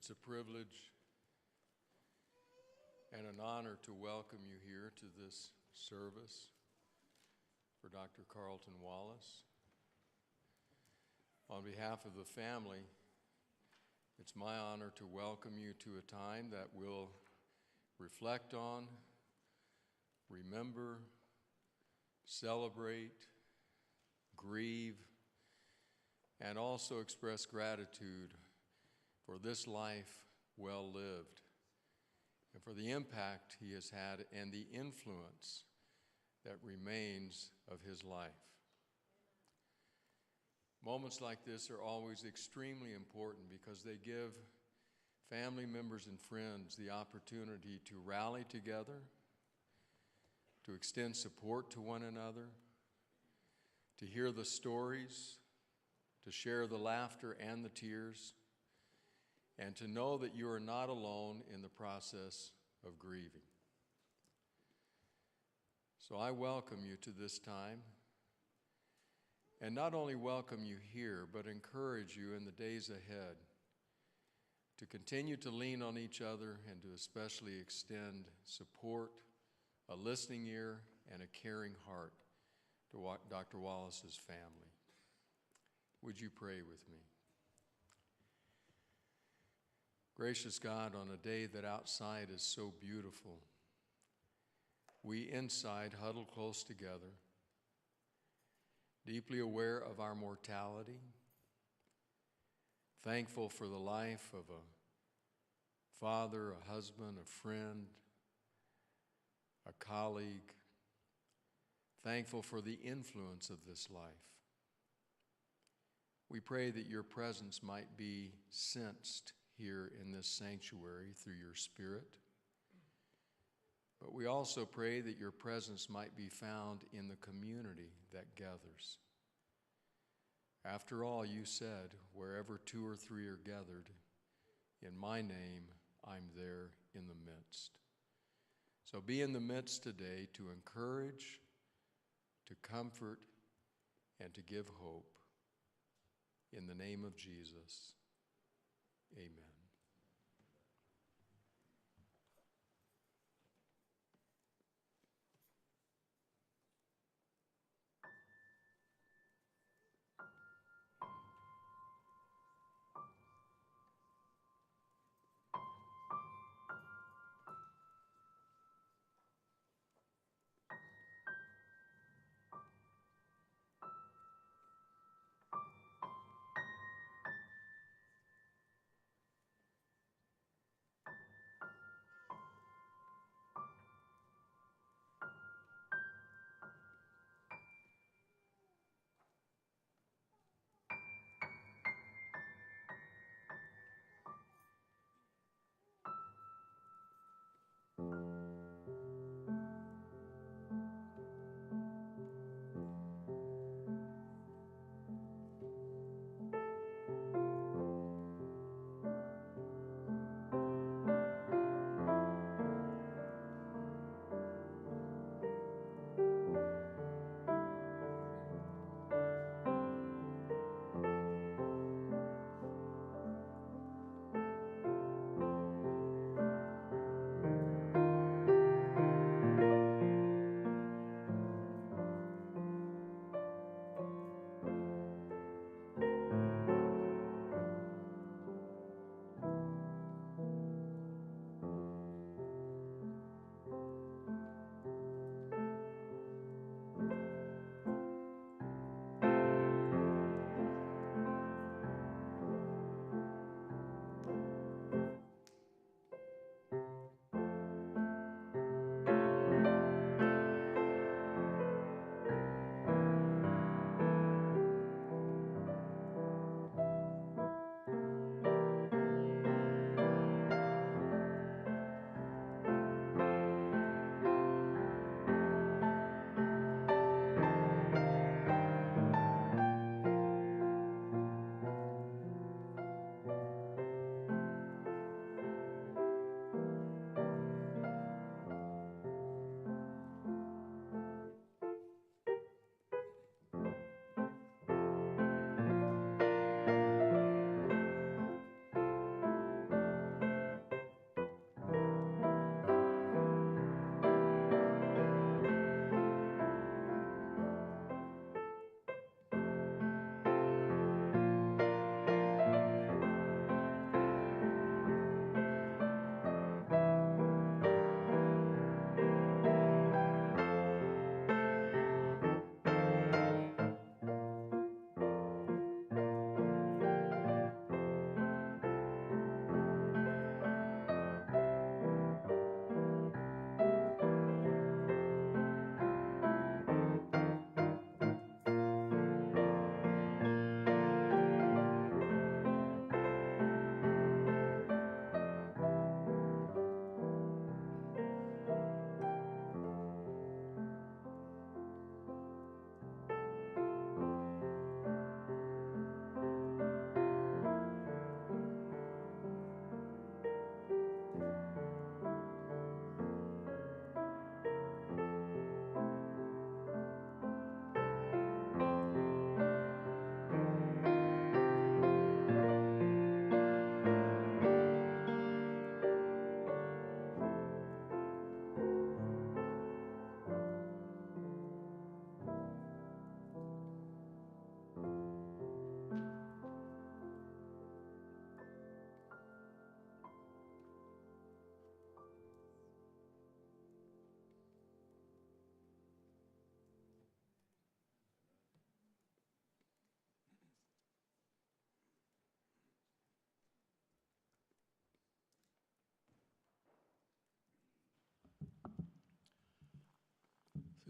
It's a privilege and an honor to welcome you here to this service for Dr. Carleton Wallace. On behalf of the family, it's my honor to welcome you to a time that we'll reflect on, remember, celebrate, grieve, and also express gratitude for this life well lived and for the impact he has had and the influence that remains of his life. Moments like this are always extremely important because they give family members and friends the opportunity to rally together, to extend support to one another, to hear the stories, to share the laughter and the tears, and to know that you are not alone in the process of grieving. So I welcome you to this time, and not only welcome you here, but encourage you in the days ahead to continue to lean on each other and to especially extend support, a listening ear, and a caring heart to Dr. Wallace's family. Would you pray with me? Gracious God, on a day that outside is so beautiful, we inside huddle close together, deeply aware of our mortality, thankful for the life of a father, a husband, a friend, a colleague, thankful for the influence of this life. We pray that your presence might be sensed here in this sanctuary through your Spirit. But we also pray that your presence might be found in the community that gathers. After all, you said, wherever 2 or 3 are gathered, in my name, I'm there in the midst. So be in the midst today to encourage, to comfort, and to give hope. In the name of Jesus, amen.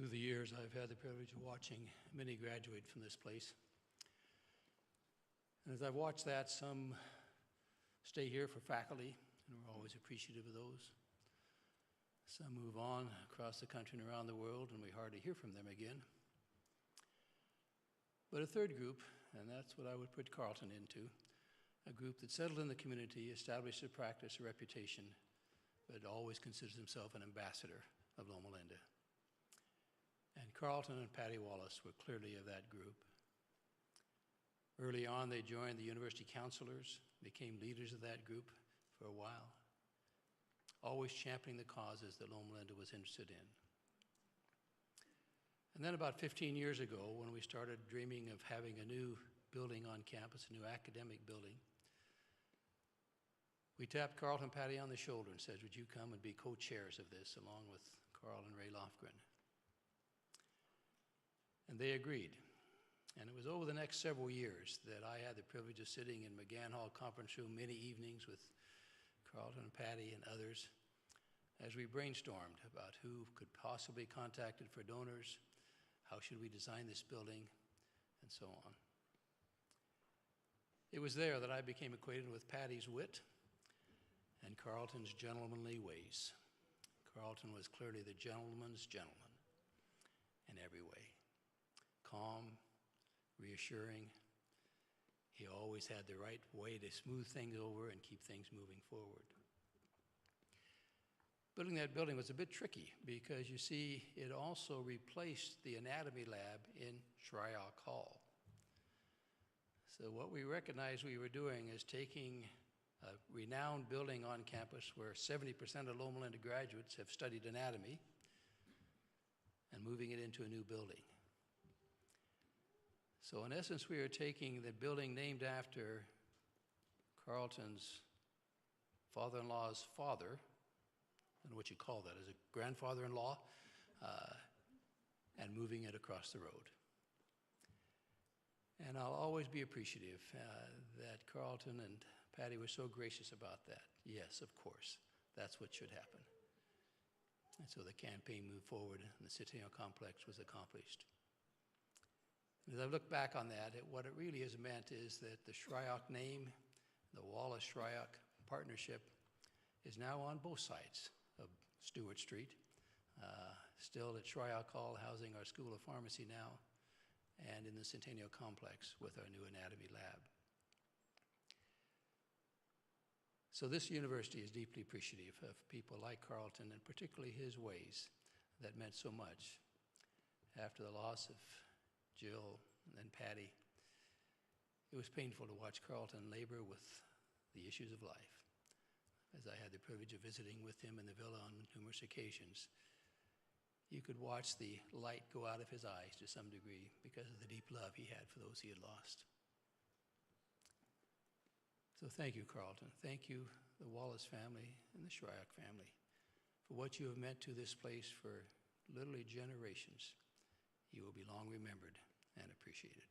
Through the years, I've had the privilege of watching many graduate from this place. And as I've watched that, some stay here for faculty, and we're always appreciative of those. Some move on across the country and around the world, and we hardly hear from them again. But a third group, and that's what I would put Carleton into, a group that settled in the community, established a practice, a reputation, but always considers himself an ambassador of Loma Linda. And Carleton and Patty Wallace were clearly of that group. Early on, they joined the university counselors, became leaders of that group for a while, always championing the causes that Loma Linda was interested in. And then about 15 years ago, when we started dreaming of having a new building on campus, a new academic building, we tapped Carl and Patty on the shoulder and said, would you come and be co-chairs of this, along with Carl and Ray Lofgren? And they agreed. And it was over the next several years that I had the privilege of sitting in McGann Hall conference room many evenings with Carleton and Patty and others as we brainstormed about who could possibly be contacted for donors, how should we design this building, and so on. It was there that I became acquainted with Patty's wit and Carleton's gentlemanly ways. Carleton was clearly the gentleman's gentleman in every way. Calm, reassuring. He always had the right way to smooth things over and keep things moving forward. Building that building was a bit tricky because, you see, it also replaced the anatomy lab in Shryock Hall. So what we recognized we were doing is taking a renowned building on campus where 70% of Loma Linda graduates have studied anatomy and moving it into a new building. So in essence, we are taking the building named after Carleton's father-in-law's father, I don't know what you call that, as a grandfather-in-law, and moving it across the road. And I'll always be appreciative that Carleton and Patty were so gracious about that. Yes, of course, that's what should happen. And so the campaign moved forward and the Centennial Complex was accomplished. As I look back on that, what it really has meant is that the Shryock name, the Wallace-Shryock partnership, is now on both sides of Stewart Street, still at Shryock Hall, housing our School of Pharmacy now, and in the Centennial Complex with our new anatomy lab. So this university is deeply appreciative of people like Carleton, and particularly his ways that meant so much. After the loss of Jill and then Patty, it was painful to watch Carleton labor with the issues of life. As I had the privilege of visiting with him in the villa on numerous occasions, you could watch the light go out of his eyes to some degree because of the deep love he had for those he had lost. So thank you, Carleton. Thank you, the Wallace family and the Shryock family, for what you have meant to this place for literally generations. You will be long remembered and appreciated.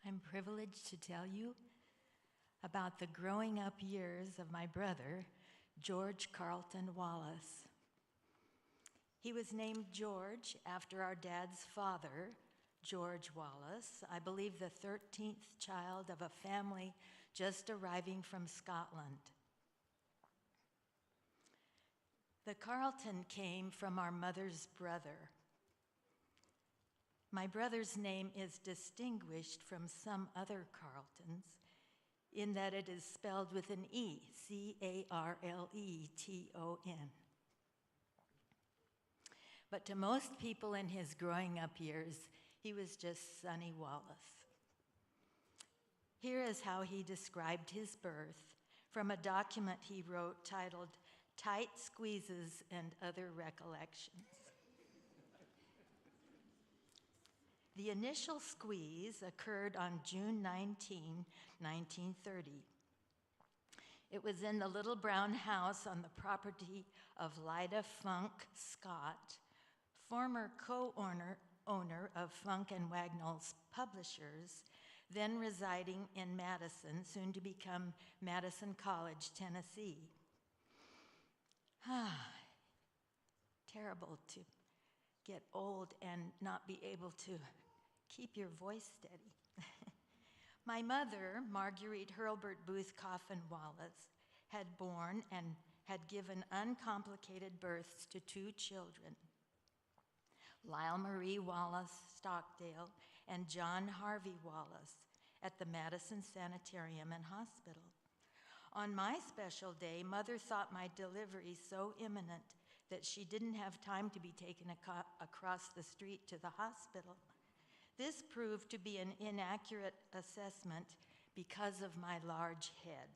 I'm privileged to tell you about the growing up years of my brother, George Carleton Wallace. He was named George after our dad's father, George Wallace, I believe the 13th child of a family just arriving from Scotland. The Carleton came from our mother's brother. My brother's name is distinguished from some other Carletons in that it is spelled with an E, C-A-R-L-E-T-O-N. But to most people in his growing up years, he was just Sonny Wallace. Here is how he described his birth from a document he wrote titled Tight Squeezes and Other Recollections. The initial squeeze occurred on June 19, 1930. It was in the little brown house on the property of Lida Funk Scott, former co-owner of Funk and Wagnall's Publishers, then residing in Madison, soon to become Madison College, Tennessee. Terrible to get old and not be able to keep your voice steady. My mother, Marguerite Hurlburt Booth Coffin Wallace, had born and had given uncomplicated births to 2 children, Lyle Marie Wallace Stockdale and John Harvey Wallace, at the Madison Sanitarium and Hospital. On my special day, Mother thought my delivery so imminent that she didn't have time to be taken across the street to the hospital. This proved to be an inaccurate assessment because of my large head.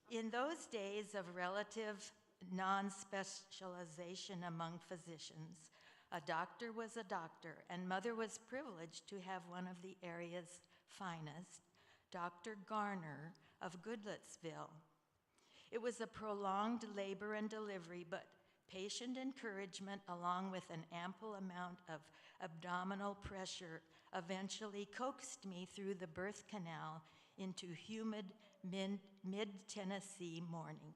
In those days of relative non-specialization among physicians, a doctor was a doctor, and Mother was privileged to have one of the area's finest, Dr. Garner of Goodlettsville. It was a prolonged labor and delivery, but patient encouragement along with an ample amount of abdominal pressure eventually coaxed me through the birth canal into humid mid-Tennessee morning.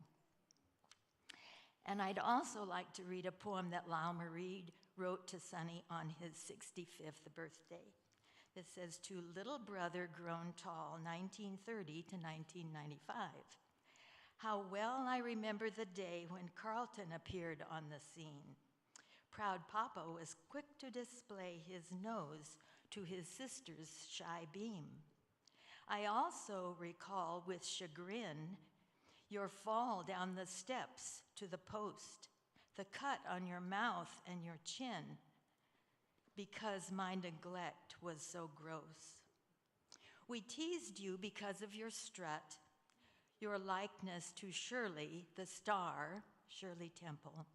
And I'd also like to read a poem that Lyle Marie wrote to Sonny on his 65th birthday. It says, "To little brother grown tall, 1930 to 1995. How well I remember the day when Carleton appeared on the scene. Proud Papa was quick to display his nose to his sister's shy beam. I also recall with chagrin your fall down the steps to the post, the cut on your mouth and your chin, because my neglect was so gross. We teased you because of your strut, your likeness to Shirley, the star, Shirley Temple.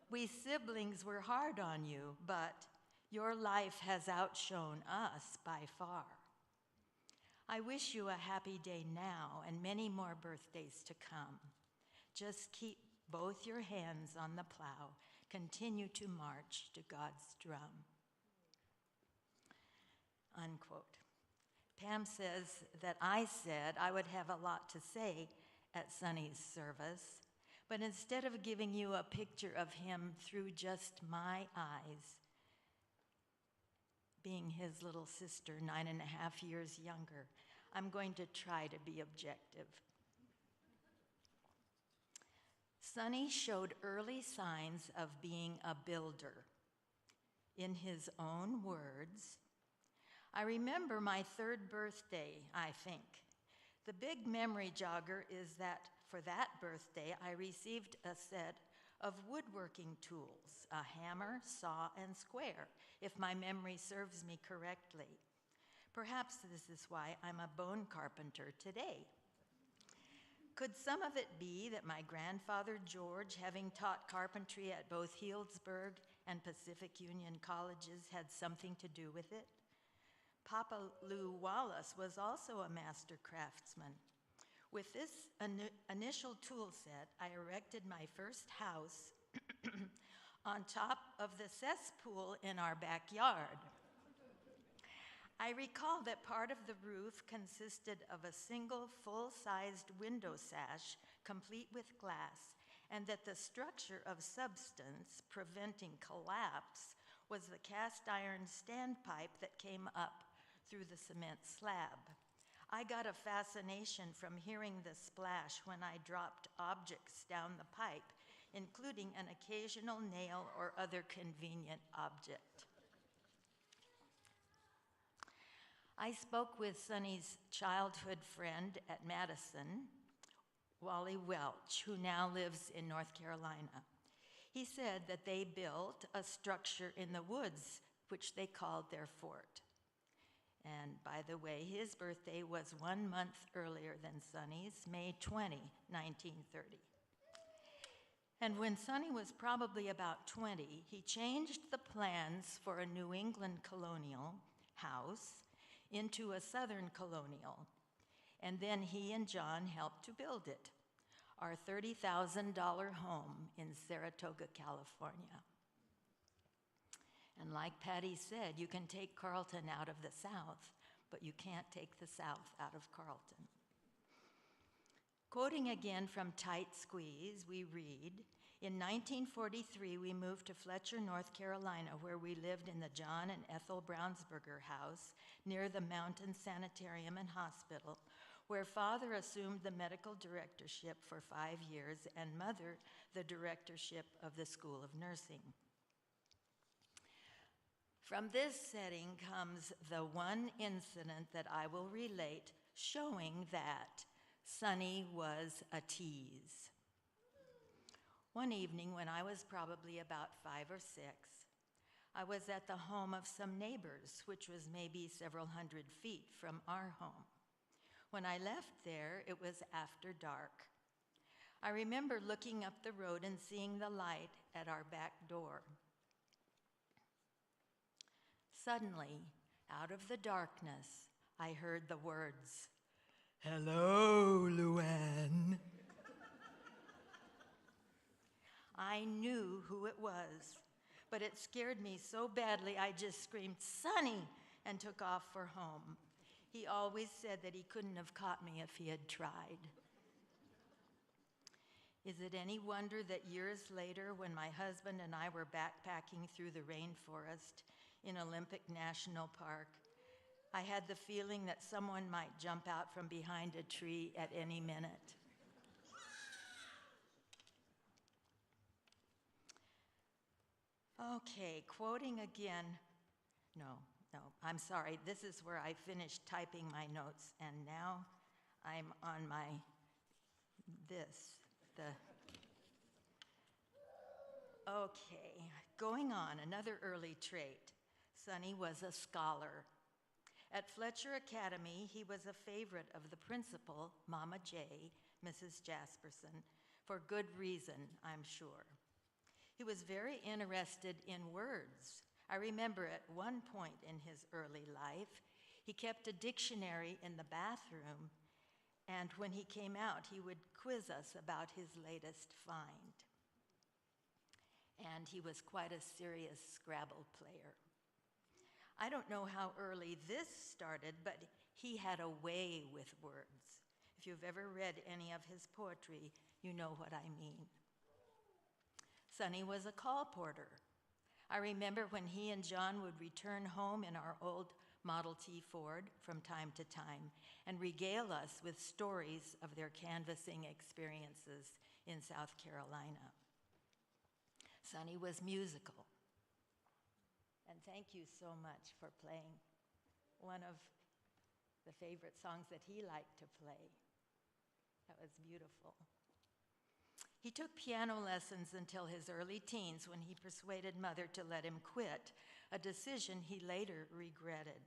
We siblings were hard on you, but your life has outshone us by far. I wish you a happy day now and many more birthdays to come. Just keep both your hands on the plow. Continue to march to God's drum." Unquote. Pam says that I said I would have a lot to say at Sonny's service, but instead of giving you a picture of him through just my eyes, being his little sister, 9.5 years younger, I'm going to try to be objective. Sonny showed early signs of being a builder. In his own words, "I remember my 3rd birthday, I think. The big memory jogger is that for that birthday, I received a set of woodworking tools, a hammer, saw, and square, if my memory serves me correctly. Perhaps this is why I'm a bone carpenter today. Could some of it be that my grandfather George, having taught carpentry at both Healdsburg and Pacific Union colleges, had something to do with it? Papa Lou Wallace was also a master craftsman. With this initial tool set, I erected my first house on top of the cesspool in our backyard. I recall that part of the roof consisted of a single full-sized window sash, complete with glass, and that the structure of substance preventing collapse was the cast iron standpipe that came up through the cement slab. I got a fascination from hearing the splash when I dropped objects down the pipe, including an occasional nail or other convenient object." I spoke with Sonny's childhood friend at Madison, Wally Welch, who now lives in North Carolina. He said that they built a structure in the woods, which they called their fort. And by the way, his birthday was 1 month earlier than Sonny's, May 20, 1930. And when Sonny was probably about 20, he changed the plans for a New England colonial house into a southern colonial, and then he and John helped to build it, our $30,000 home in Saratoga, California. And like Patty said, you can take Carleton out of the South, but you can't take the South out of Carleton. Quoting again from Tight Squeeze, we read, in 1943, we moved to Fletcher, North Carolina, where we lived in the John and Ethel Brownsberger house near the Mountain Sanitarium and Hospital, where Father assumed the medical directorship for 5 years and Mother the directorship of the School of Nursing. From this setting comes the one incident that I will relate showing that Sonny was a tease. One evening when I was probably about 5 or 6, I was at the home of some neighbors, which was maybe several hundred feet from our home. When I left there, it was after dark. I remember looking up the road and seeing the light at our back door. Suddenly, out of the darkness, I heard the words, "Hello, Luann." I knew who it was, but it scared me so badly I just screamed, "Sonny," and took off for home. He always said that he couldn't have caught me if he had tried. Is it any wonder that years later, when my husband and I were backpacking through the rainforest in Olympic National Park, I had the feeling that someone might jump out from behind a tree at any minute. Okay, quoting again. No, I'm sorry. This is where I finished typing my notes, and now I'm on Okay, going on, another early trait. Sonny was a scholar. At Fletcher Academy, he was a favorite of the principal, Mama J, Mrs. Jasperson, for good reason, I'm sure. He was very interested in words. I remember at one point in his early life, he kept a dictionary in the bathroom, and when he came out, he would quiz us about his latest find. And he was quite a serious Scrabble player. I don't know how early this started, but he had a way with words. If you've ever read any of his poetry, you know what I mean. Sonny was a call porter. I remember when he and John would return home in our old Model T Ford from time to time and regale us with stories of their canvassing experiences in South Carolina. Sonny was musical. And thank you so much for playing one of the favorite songs that he liked to play. That was beautiful. He took piano lessons until his early teens when he persuaded Mother to let him quit, a decision he later regretted.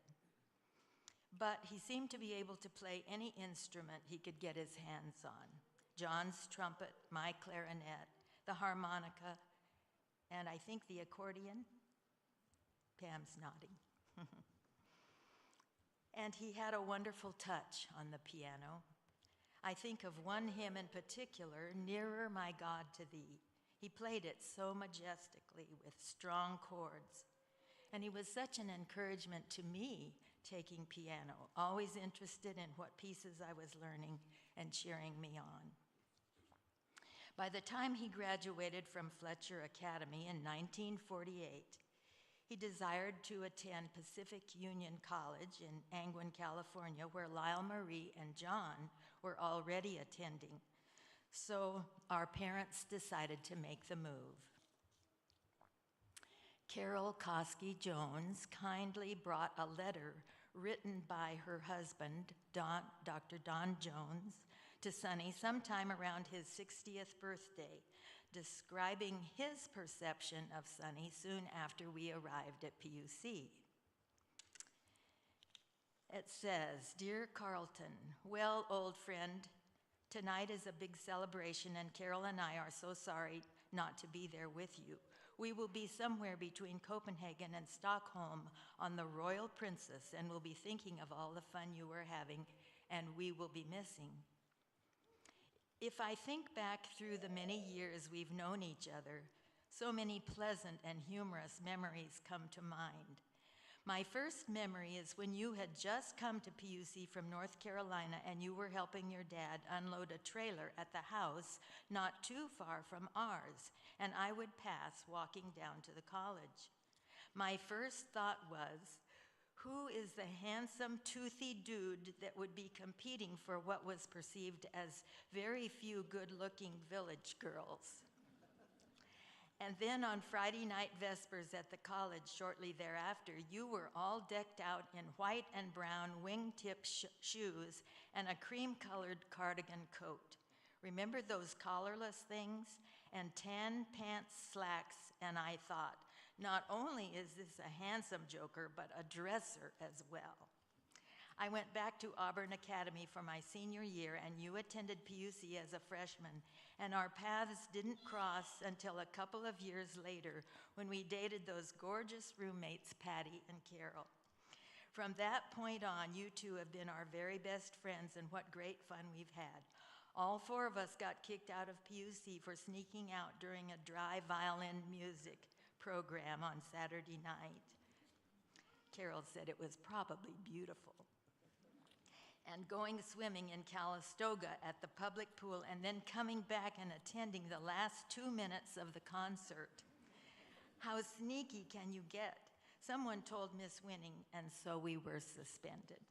But he seemed to be able to play any instrument he could get his hands on. John's trumpet, my clarinet, the harmonica, and I think the accordion. Pam's nodding. And he had a wonderful touch on the piano. I think of one hymn in particular, "Nearer, My God, to Thee." He played it so majestically with strong chords. And he was such an encouragement to me taking piano, always interested in what pieces I was learning and cheering me on. By the time he graduated from Fletcher Academy in 1948, he desired to attend Pacific Union College in Angwin, California, where Lyle Marie and John were already attending. So our parents decided to make the move. Carol Koski Jones kindly brought a letter written by her husband, Dr. Don Jones, to Sonny sometime around his 60th birthday, describing his perception of Sonny soon after we arrived at PUC. It says, "Dear Carleton, well, old friend, tonight is a big celebration and Carol and I are so sorry not to be there with you. We will be somewhere between Copenhagen and Stockholm on the Royal Princess and will be thinking of all the fun you were having and we will be missing. If I think back through the many years we've known each other, so many pleasant and humorous memories come to mind. My first memory is when you had just come to PUC from North Carolina and you were helping your dad unload a trailer at the house not too far from ours, and I would pass walking down to the college. My first thought was, who is the handsome, toothy dude that would be competing for what was perceived as very few good-looking village girls? And then on Friday night vespers at the college shortly thereafter, you were all decked out in white and brown wingtip shoes and a cream-colored cardigan coat. Remember those collarless things? And tan pants slacks, and I thought, not only is this a handsome joker, but a dresser as well. I went back to Auburn Academy for my senior year, and you attended PUC as a freshman, and our paths didn't cross until a couple of years later when we dated those gorgeous roommates, Patty and Carol. From that point on, you two have been our very best friends, and what great fun we've had. All four of us got kicked out of PUC for sneaking out during a dry violin music program on Saturday night. Carol said it was probably beautiful. And going swimming in Calistoga at the public pool and then coming back and attending the last 2 minutes of the concert. How sneaky can you get? Someone told Miss Winning, and so we were suspended.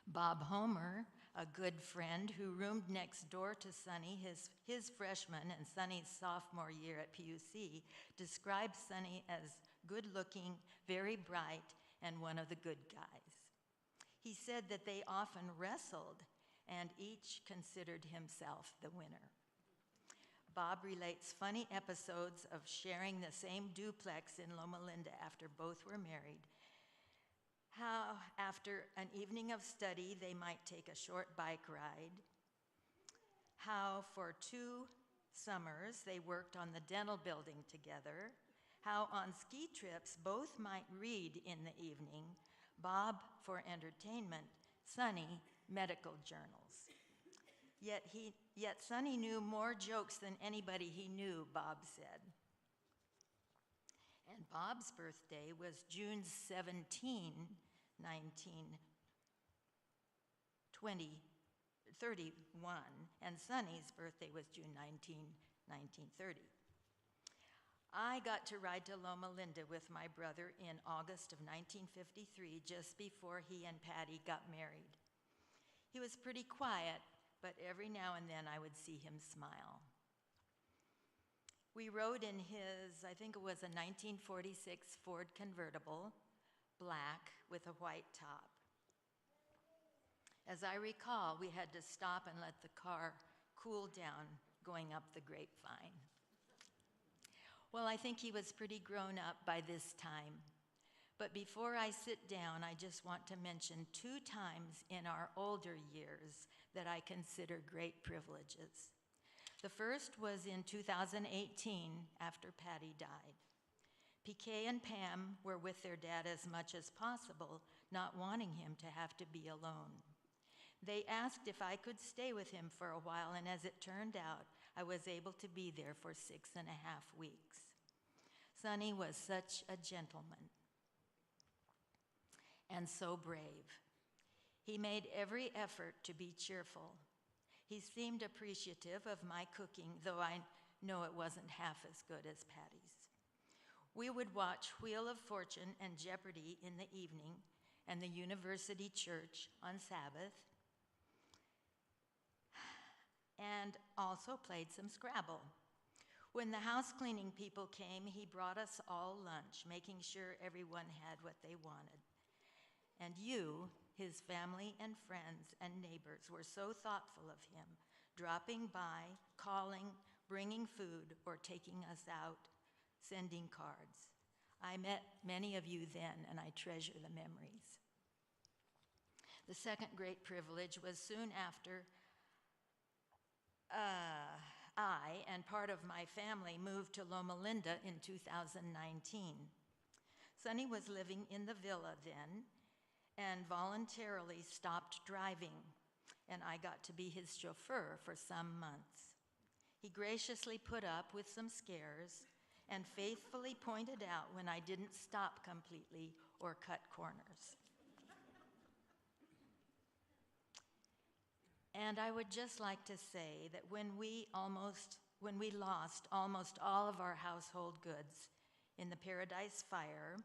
Bob Homer, a good friend who roomed next door to Sonny his freshman and Sonny's sophomore year at PUC, described Sonny as good-looking, very bright, and one of the good guys. He said that they often wrestled and each considered himself the winner. Bob relates funny episodes of sharing the same duplex in Loma Linda after both were married. How after an evening of study they might take a short bike ride. How for 2 summers they worked on the dental building together. How on ski trips both might read in the evening, Bob for entertainment, Sonny medical journals. Yet Sonny knew more jokes than anybody he knew, Bob said. And Bob's birthday was June 17, 1931, and Sonny's birthday was June 19, 1930. I got to ride to Loma Linda with my brother in August of 1953, just before he and Patty got married. He was pretty quiet, but every now and then I would see him smile. We rode in his, I think it was a 1946 Ford convertible, black with a white top. As I recall, we had to stop and let the car cool down going up the grapevine. Well, I think he was pretty grown up by this time. But before I sit down, I just want to mention 2 times in our older years that I consider great privileges. The first was in 2018, after Patty died. PK and Pam were with their dad as much as possible, not wanting him to have to be alone. They asked if I could stay with him for a while, and as it turned out, I was able to be there for 6.5 weeks. Sonny was such a gentleman and so brave. He made every effort to be cheerful. He seemed appreciative of my cooking, though I know it wasn't half as good as Patty's. We would watch Wheel of Fortune and Jeopardy in the evening, and the University Church on Sabbath, and also played some Scrabble. When the house cleaning people came, he brought us all lunch, making sure everyone had what they wanted. And you, his family and friends and neighbors, were so thoughtful of him, dropping by, calling, bringing food, or taking us out, sending cards. I met many of you then, and I treasure the memories. The second great privilege was soon after I and part of my family moved to Loma Linda in 2019. Sonny was living in the villa then and voluntarily stopped driving, and I got to be his chauffeur for some months. He graciously put up with some scares and faithfully pointed out when I didn't stop completely or cut corners. And I would just like to say that when we lost almost all of our household goods in the Paradise Fire,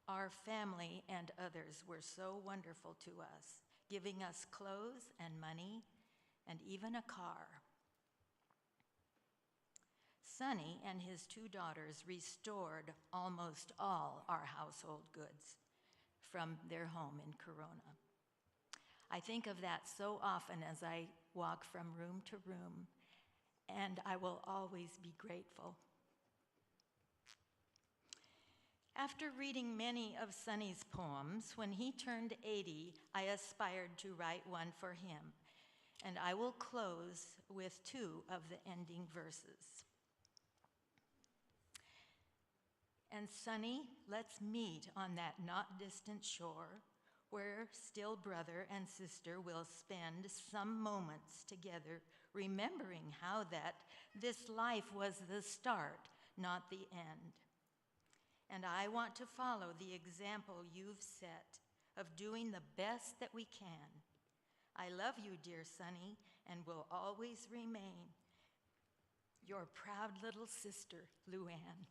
our family and others were so wonderful to us, giving us clothes and money and even a car. Sonny and his 2 daughters restored almost all our household goods from their home in Corona. I think of that so often as I walk from room to room, and I will always be grateful. After reading many of Sonny's poems, when he turned 80, I aspired to write one for him, and I will close with 2 of the ending verses. And Sonny, let's meet on that not distant shore, where still brother and sister will spend some moments together, remembering how that this life was the start, not the end. And I want to follow the example you've set of doing the best that we can. I love you, dear Sonny, and will always remain your proud little sister, Luann.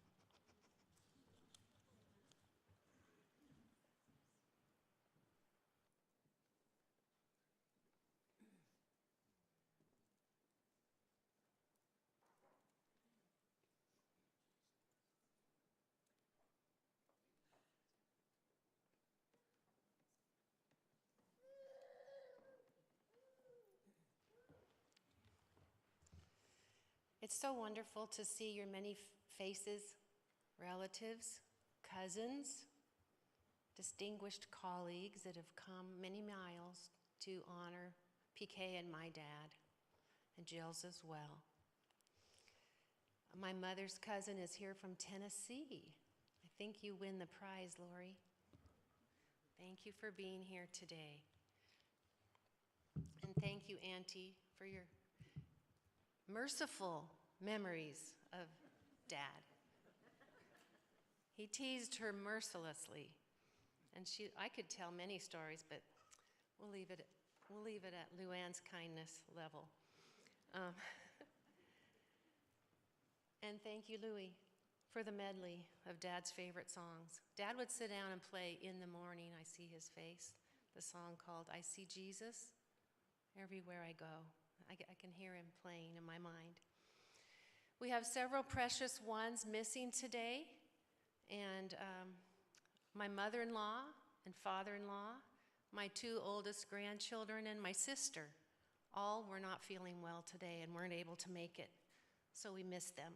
It's so wonderful to see your many faces, relatives, cousins, distinguished colleagues that have come many miles to honor PK and my dad, and Jill's as well. My mother's cousin is here from Tennessee. I think you win the prize, Lori. Thank you for being here today. And thank you, Auntie, for your merciful memories of Dad. He teased her mercilessly, and I could tell many stories, but we'll leave it at Luann's kindness level. And thank you, Louie, for the medley of Dad's favorite songs. Dad would sit down and play In the Morning, I See His Face, the song called I See Jesus Everywhere I Go. I can hear him playing in my mind. We have several precious ones missing today, and my mother-in-law and father-in-law, my 2 oldest grandchildren, and my sister all were not feeling well today and weren't able to make it, so we miss them.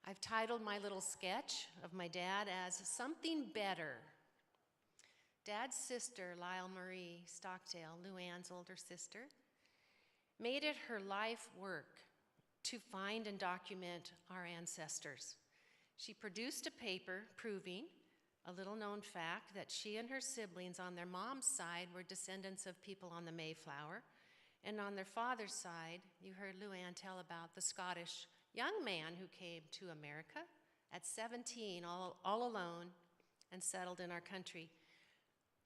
I've titled my little sketch of my dad as Something Better. Dad's sister, Lyle Marie Stockdale, Luann's older sister, made it her life work to find and document our ancestors. She produced a paper proving a little-known fact that she and her siblings on their mom's side were descendants of people on the Mayflower, and on their father's side, you heard Luann tell about the Scottish young man who came to America at 17, all alone, and settled in our country.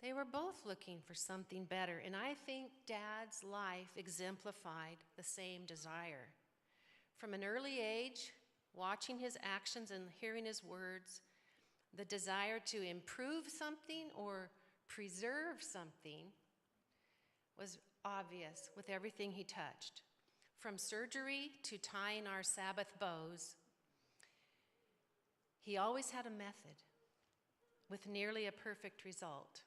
They were both looking for something better, and I think Dad's life exemplified the same desire. From an early age, watching his actions and hearing his words, the desire to improve something or preserve something was obvious with everything he touched. From surgery to tying our Sabbath bows, he always had a method with nearly a perfect result.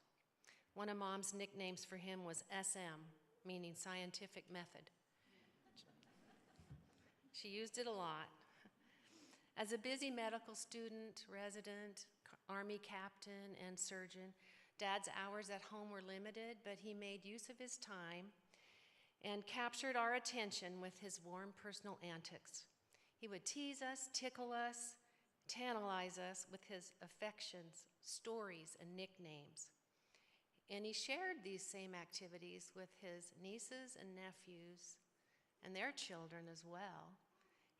One of Mom's nicknames for him was SM, meaning scientific method. She used it a lot. As a busy medical student, resident, Army captain, and surgeon, Dad's hours at home were limited, but he made use of his time and captured our attention with his warm personal antics. He would tease us, tickle us, tantalize us with his affections, stories, and nicknames. And he shared these same activities with his nieces and nephews and their children as well.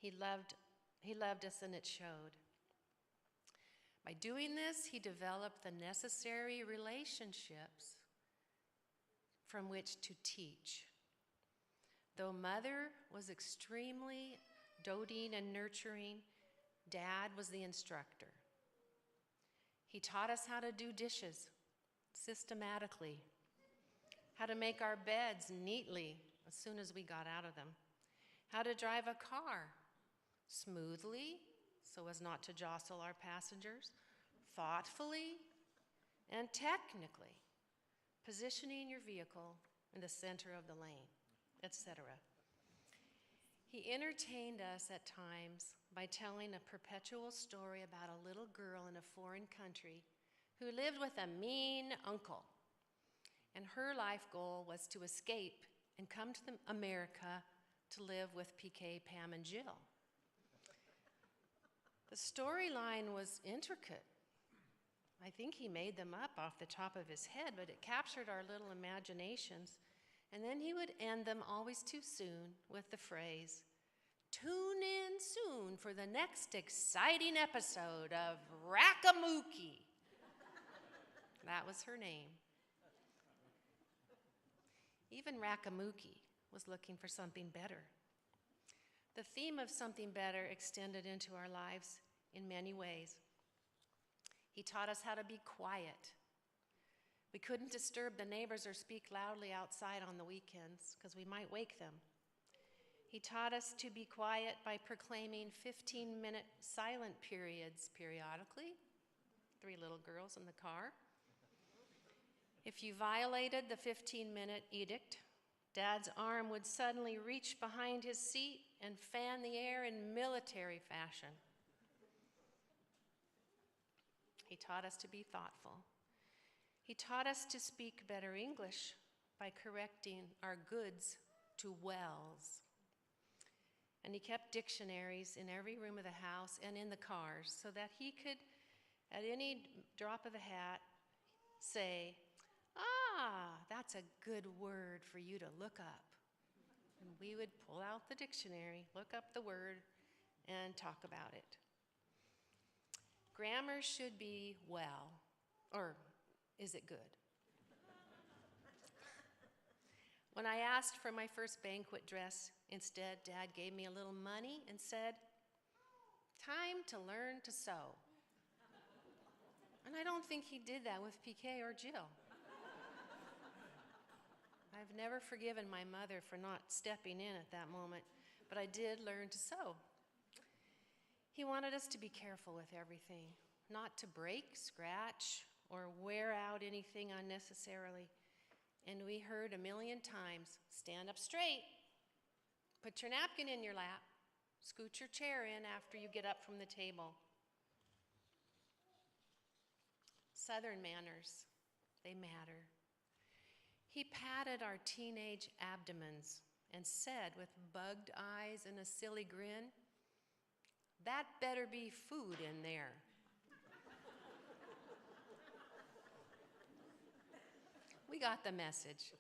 He loved us, and it showed. By doing this, he developed the necessary relationships from which to teach. Though Mother was extremely doting and nurturing, Dad was the instructor. He taught us how to do dishes systematically, how to make our beds neatly as soon as we got out of them, how to drive a car smoothly so as not to jostle our passengers, thoughtfully and technically, positioning your vehicle in the center of the lane, etc. He entertained us at times by telling a perpetual story about a little girl in a foreign country who lived with a mean uncle. And her life goal was to escape and come to America to live with PK, Pam, and Jill. The storyline was intricate. I think he made them up off the top of his head, but it captured our little imaginations. And then he would end them always too soon with the phrase, "Tune in soon for the next exciting episode of Rackamuki." That was her name. Even Rackamuki was looking for something better. The theme of something better extended into our lives in many ways. He taught us how to be quiet. We couldn't disturb the neighbors or speak loudly outside on the weekends because we might wake them. He taught us to be quiet by proclaiming 15-minute silent periods periodically. 3 little girls in the car. If you violated the 15-minute edict, Dad's arm would suddenly reach behind his seat and fan the air in military fashion. He taught us to be thoughtful. He taught us to speak better English by correcting our goods to wells. And he kept dictionaries in every room of the house and in the cars so that he could, at any drop of the hat, say, "Ah, that's a good word for you to look up." And we would pull out the dictionary, look up the word, and talk about it. Grammar should be well, or is it good? When I asked for my first banquet dress, instead, Dad gave me a little money and said, "Time to learn to sew." And I don't think he did that with PK or Jill. I've never forgiven my mother for not stepping in at that moment, but I did learn to sew. He wanted us to be careful with everything, not to break, scratch, or wear out anything unnecessarily. And we heard a million times, "Stand up straight, put your napkin in your lap, scoot your chair in after you get up from the table." Southern manners, they matter. He patted our teenage abdomens and said with bugged eyes and a silly grin, "That better be food in there." We got the message.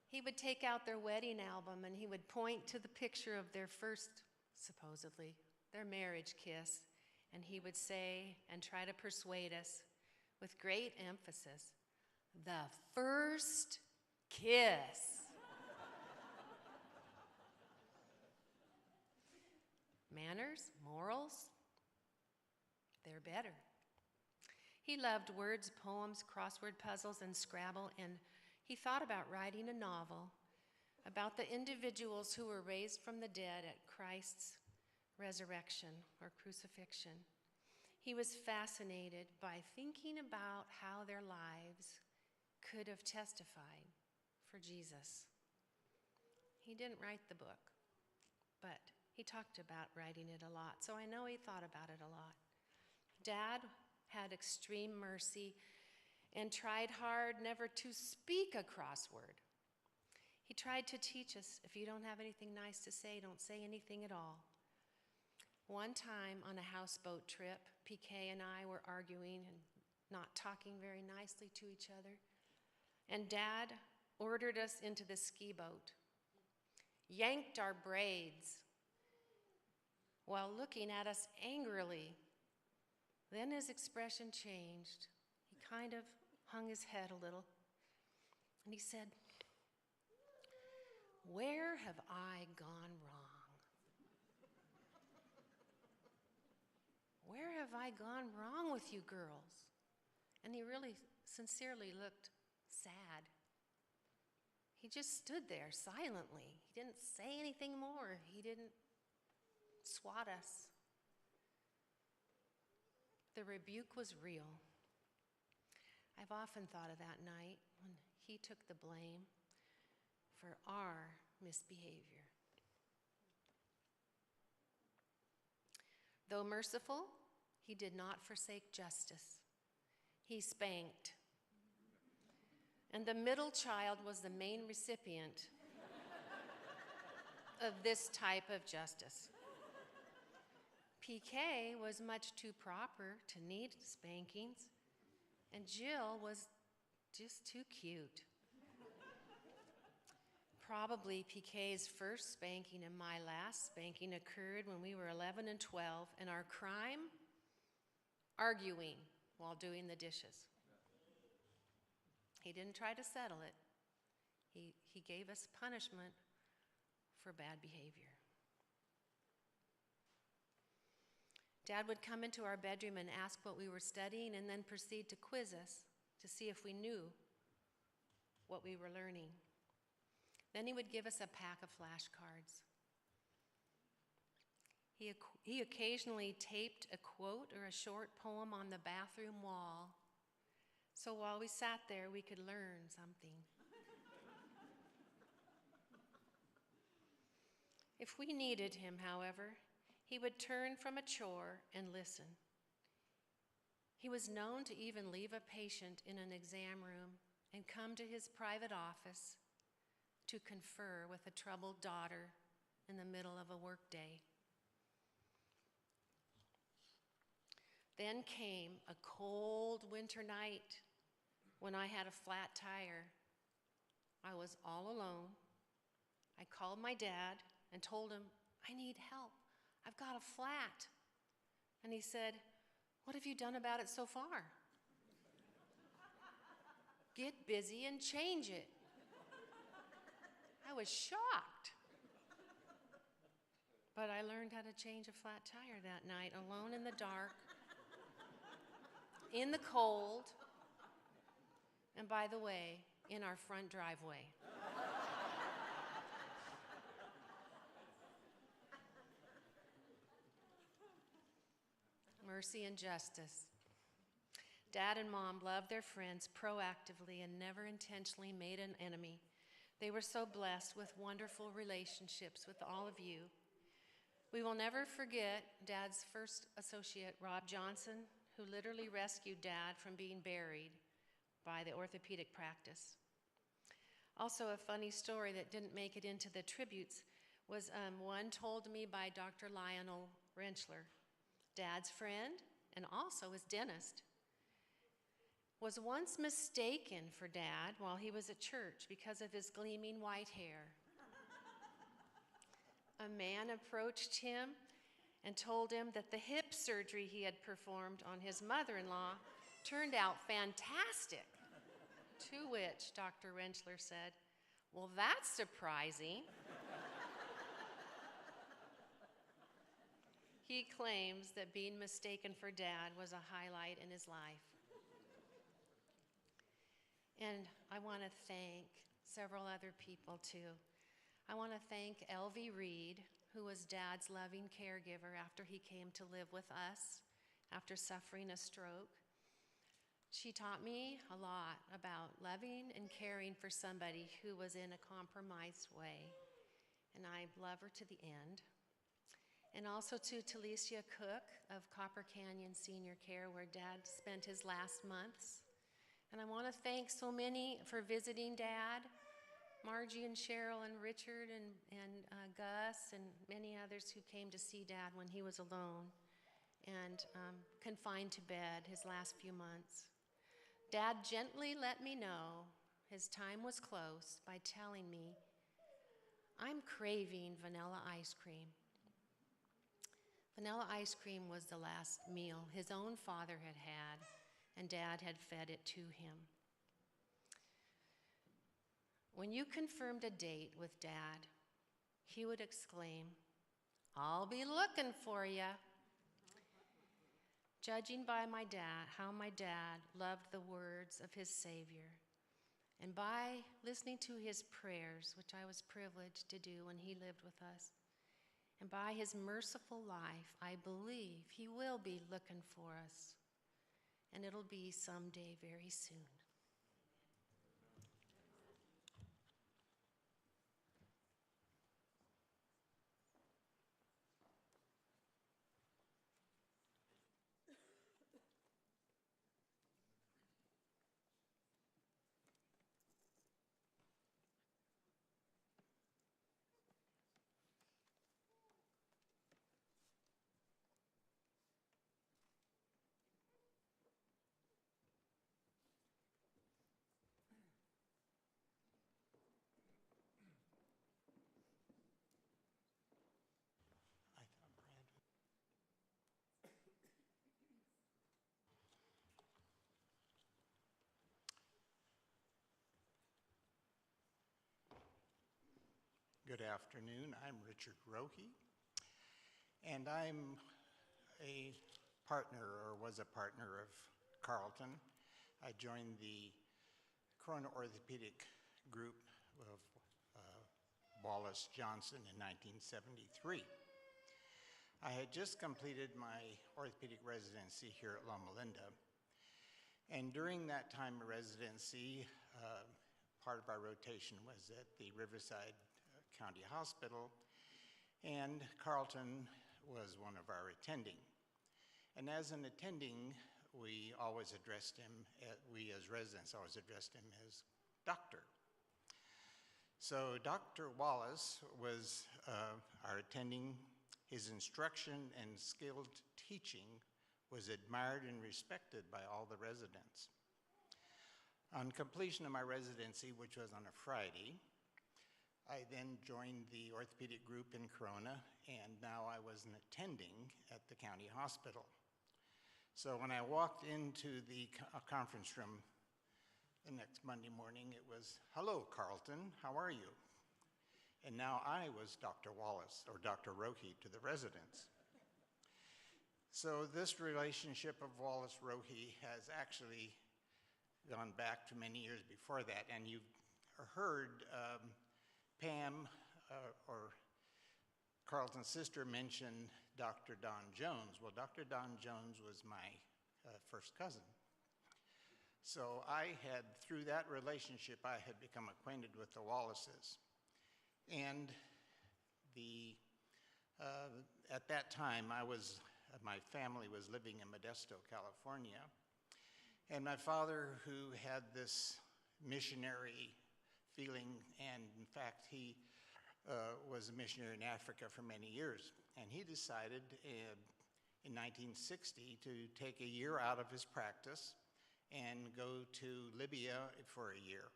He would take out their wedding album and he would point to the picture of their first, supposedly, their marriage kiss, and he would say and try to persuade us with great emphasis, "The first kiss." Manners, morals, they're better. He loved words, poems, crossword puzzles, and Scrabble, and he thought about writing a novel about the individuals who were raised from the dead at Christ's resurrection or crucifixion. He was fascinated by thinking about how their lives could have testified for Jesus. He didn't write the book, but he talked about writing it a lot, so I know he thought about it a lot. Dad had extreme mercy and tried hard never to speak a crossword. He tried to teach us, if you don't have anything nice to say, don't say anything at all. One time on a houseboat trip, PK and I were arguing and not talking very nicely to each other, and Dad ordered us into the ski boat, yanked our braids while looking at us angrily. Then his expression changed. He kind of hung his head a little, and he said, "Where have I gone wrong? Where have I gone wrong with you girls?" And he really sincerely looked sad. He just stood there silently. He didn't say anything more. He didn't swat us. The rebuke was real. I've often thought of that night when he took the blame for our misbehavior. Though merciful, he did not forsake justice. He spanked. And the middle child was the main recipient of this type of justice. PK was much too proper to need spankings, and Jill was just too cute. Probably PK's first spanking and my last spanking occurred when we were 11 and 12, and our crime? Arguing while doing the dishes. He didn't try to settle it. He gave us punishment for bad behavior. Dad would come into our bedroom and ask what we were studying and then proceed to quiz us to see if we knew what we were learning. Then he would give us a pack of flashcards. He occasionally taped a quote or a short poem on the bathroom wall, so while we sat there, we could learn something. If we needed him, however, he would turn from a chore and listen. He was known to even leave a patient in an exam room and come to his private office to confer with a troubled daughter in the middle of a workday. Then came a cold winter night when I had a flat tire. I was all alone. I called my dad and told him, "I need help. I've got a flat." And he said, "What have you done about it so far?" "Get busy and change it." I was shocked. But I learned how to change a flat tire that night, alone in the dark, in the cold, and by the way, in our front driveway. Mercy and justice. Dad and Mom loved their friends proactively and never intentionally made an enemy. They were so blessed with wonderful relationships with all of you. We will never forget Dad's first associate, Rob Johnson, who literally rescued Dad from being buried by the orthopedic practice. Also, a funny story that didn't make it into the tributes was one told me by Dr. Lionel Rentschler, Dad's friend and also his dentist, was once mistaken for Dad while he was at church because of his gleaming white hair. A man approached him and told him that the hip surgery he had performed on his mother-in-law turned out fantastic, to which Dr. Rentschler said, "Well, that's surprising." He claims that being mistaken for Dad was a highlight in his life. And I want to thank several other people too. I want to thank Elvie Reed, who was Dad's loving caregiver after he came to live with us after suffering a stroke. She taught me a lot about loving and caring for somebody who was in a compromised way, and I love her to the end. And also to Talicia Cook of Copper Canyon Senior Care, where Dad spent his last months. And I want to thank so many for visiting Dad, Margie and Cheryl and Richard and Gus and many others who came to see Dad when he was alone and confined to bed his last few months. Dad gently let me know his time was close by telling me, "I'm craving vanilla ice cream." Vanilla ice cream was the last meal his own father had had, and Dad had fed it to him. When you confirmed a date with Dad, he would exclaim, "I'll be looking for you." Judging by how my dad loved the words of his Savior, and by listening to his prayers, which I was privileged to do when he lived with us, and by his merciful life, I believe he will be looking for us, and it'll be someday very soon. Good afternoon. I'm Richard Rohe, and I'm a partner, or was a partner, of Carleton. I joined the Corona Orthopedic Group of Wallace Johnson in 1973. I had just completed my orthopedic residency here at Loma, and during that time of residency, part of our rotation was at the Riverside County Hospital, and Carleton was one of our attending. And as an attending, we always addressed him, we as residents always addressed him as doctor. So Dr. Wallace was our attending. His instruction and skilled teaching was admired and respected by all the residents. On completion of my residency, which was on a Friday, I then joined the orthopedic group in Corona, and now I was an attending at the county hospital. So when I walked into the conference room the next Monday morning, it was, "Hello, Carleton, how are you?" And now I was Dr. Wallace, or Dr. Rohe to the residents. So this relationship of Wallace-Rohe has actually gone back to many years before that, and you've heard Pam, or Carleton's sister, mentioned Dr. Don Jones. Well, Dr. Don Jones was my first cousin. So through that relationship, I had become acquainted with the Wallaces. And at that time, my family was living in Modesto, California. And my father, who had this missionary feeling, and in fact, he was a missionary in Africa for many years. And he decided in 1960 to take a year out of his practice and go to Libya for a year.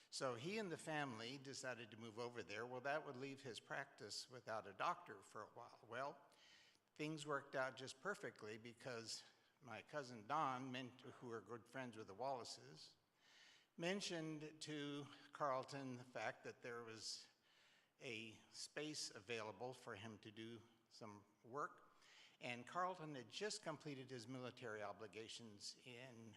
So he and the family decided to move over there. Well, that would leave his practice without a doctor for a while. Well, things worked out just perfectly because my cousin Don, who were good friends with the Wallaces, mentioned to Carleton the fact that there was a space available for him to do some work. And Carleton had just completed his military obligations and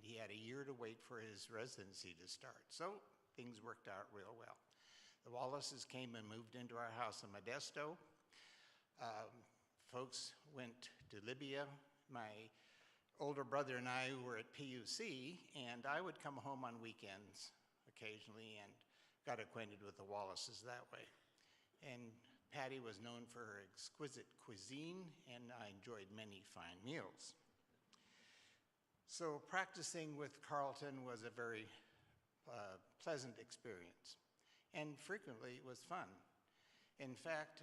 he had a year to wait for his residency to start. So things worked out real well. The Wallaces came and moved into our house in Modesto. Folks went to Libya. My older brother and I were at PUC, and I would come home on weekends occasionally and got acquainted with the Wallaces that way. And Patty was known for her exquisite cuisine, and I enjoyed many fine meals. So practicing with Carleton was a very pleasant experience, and frequently it was fun. In fact,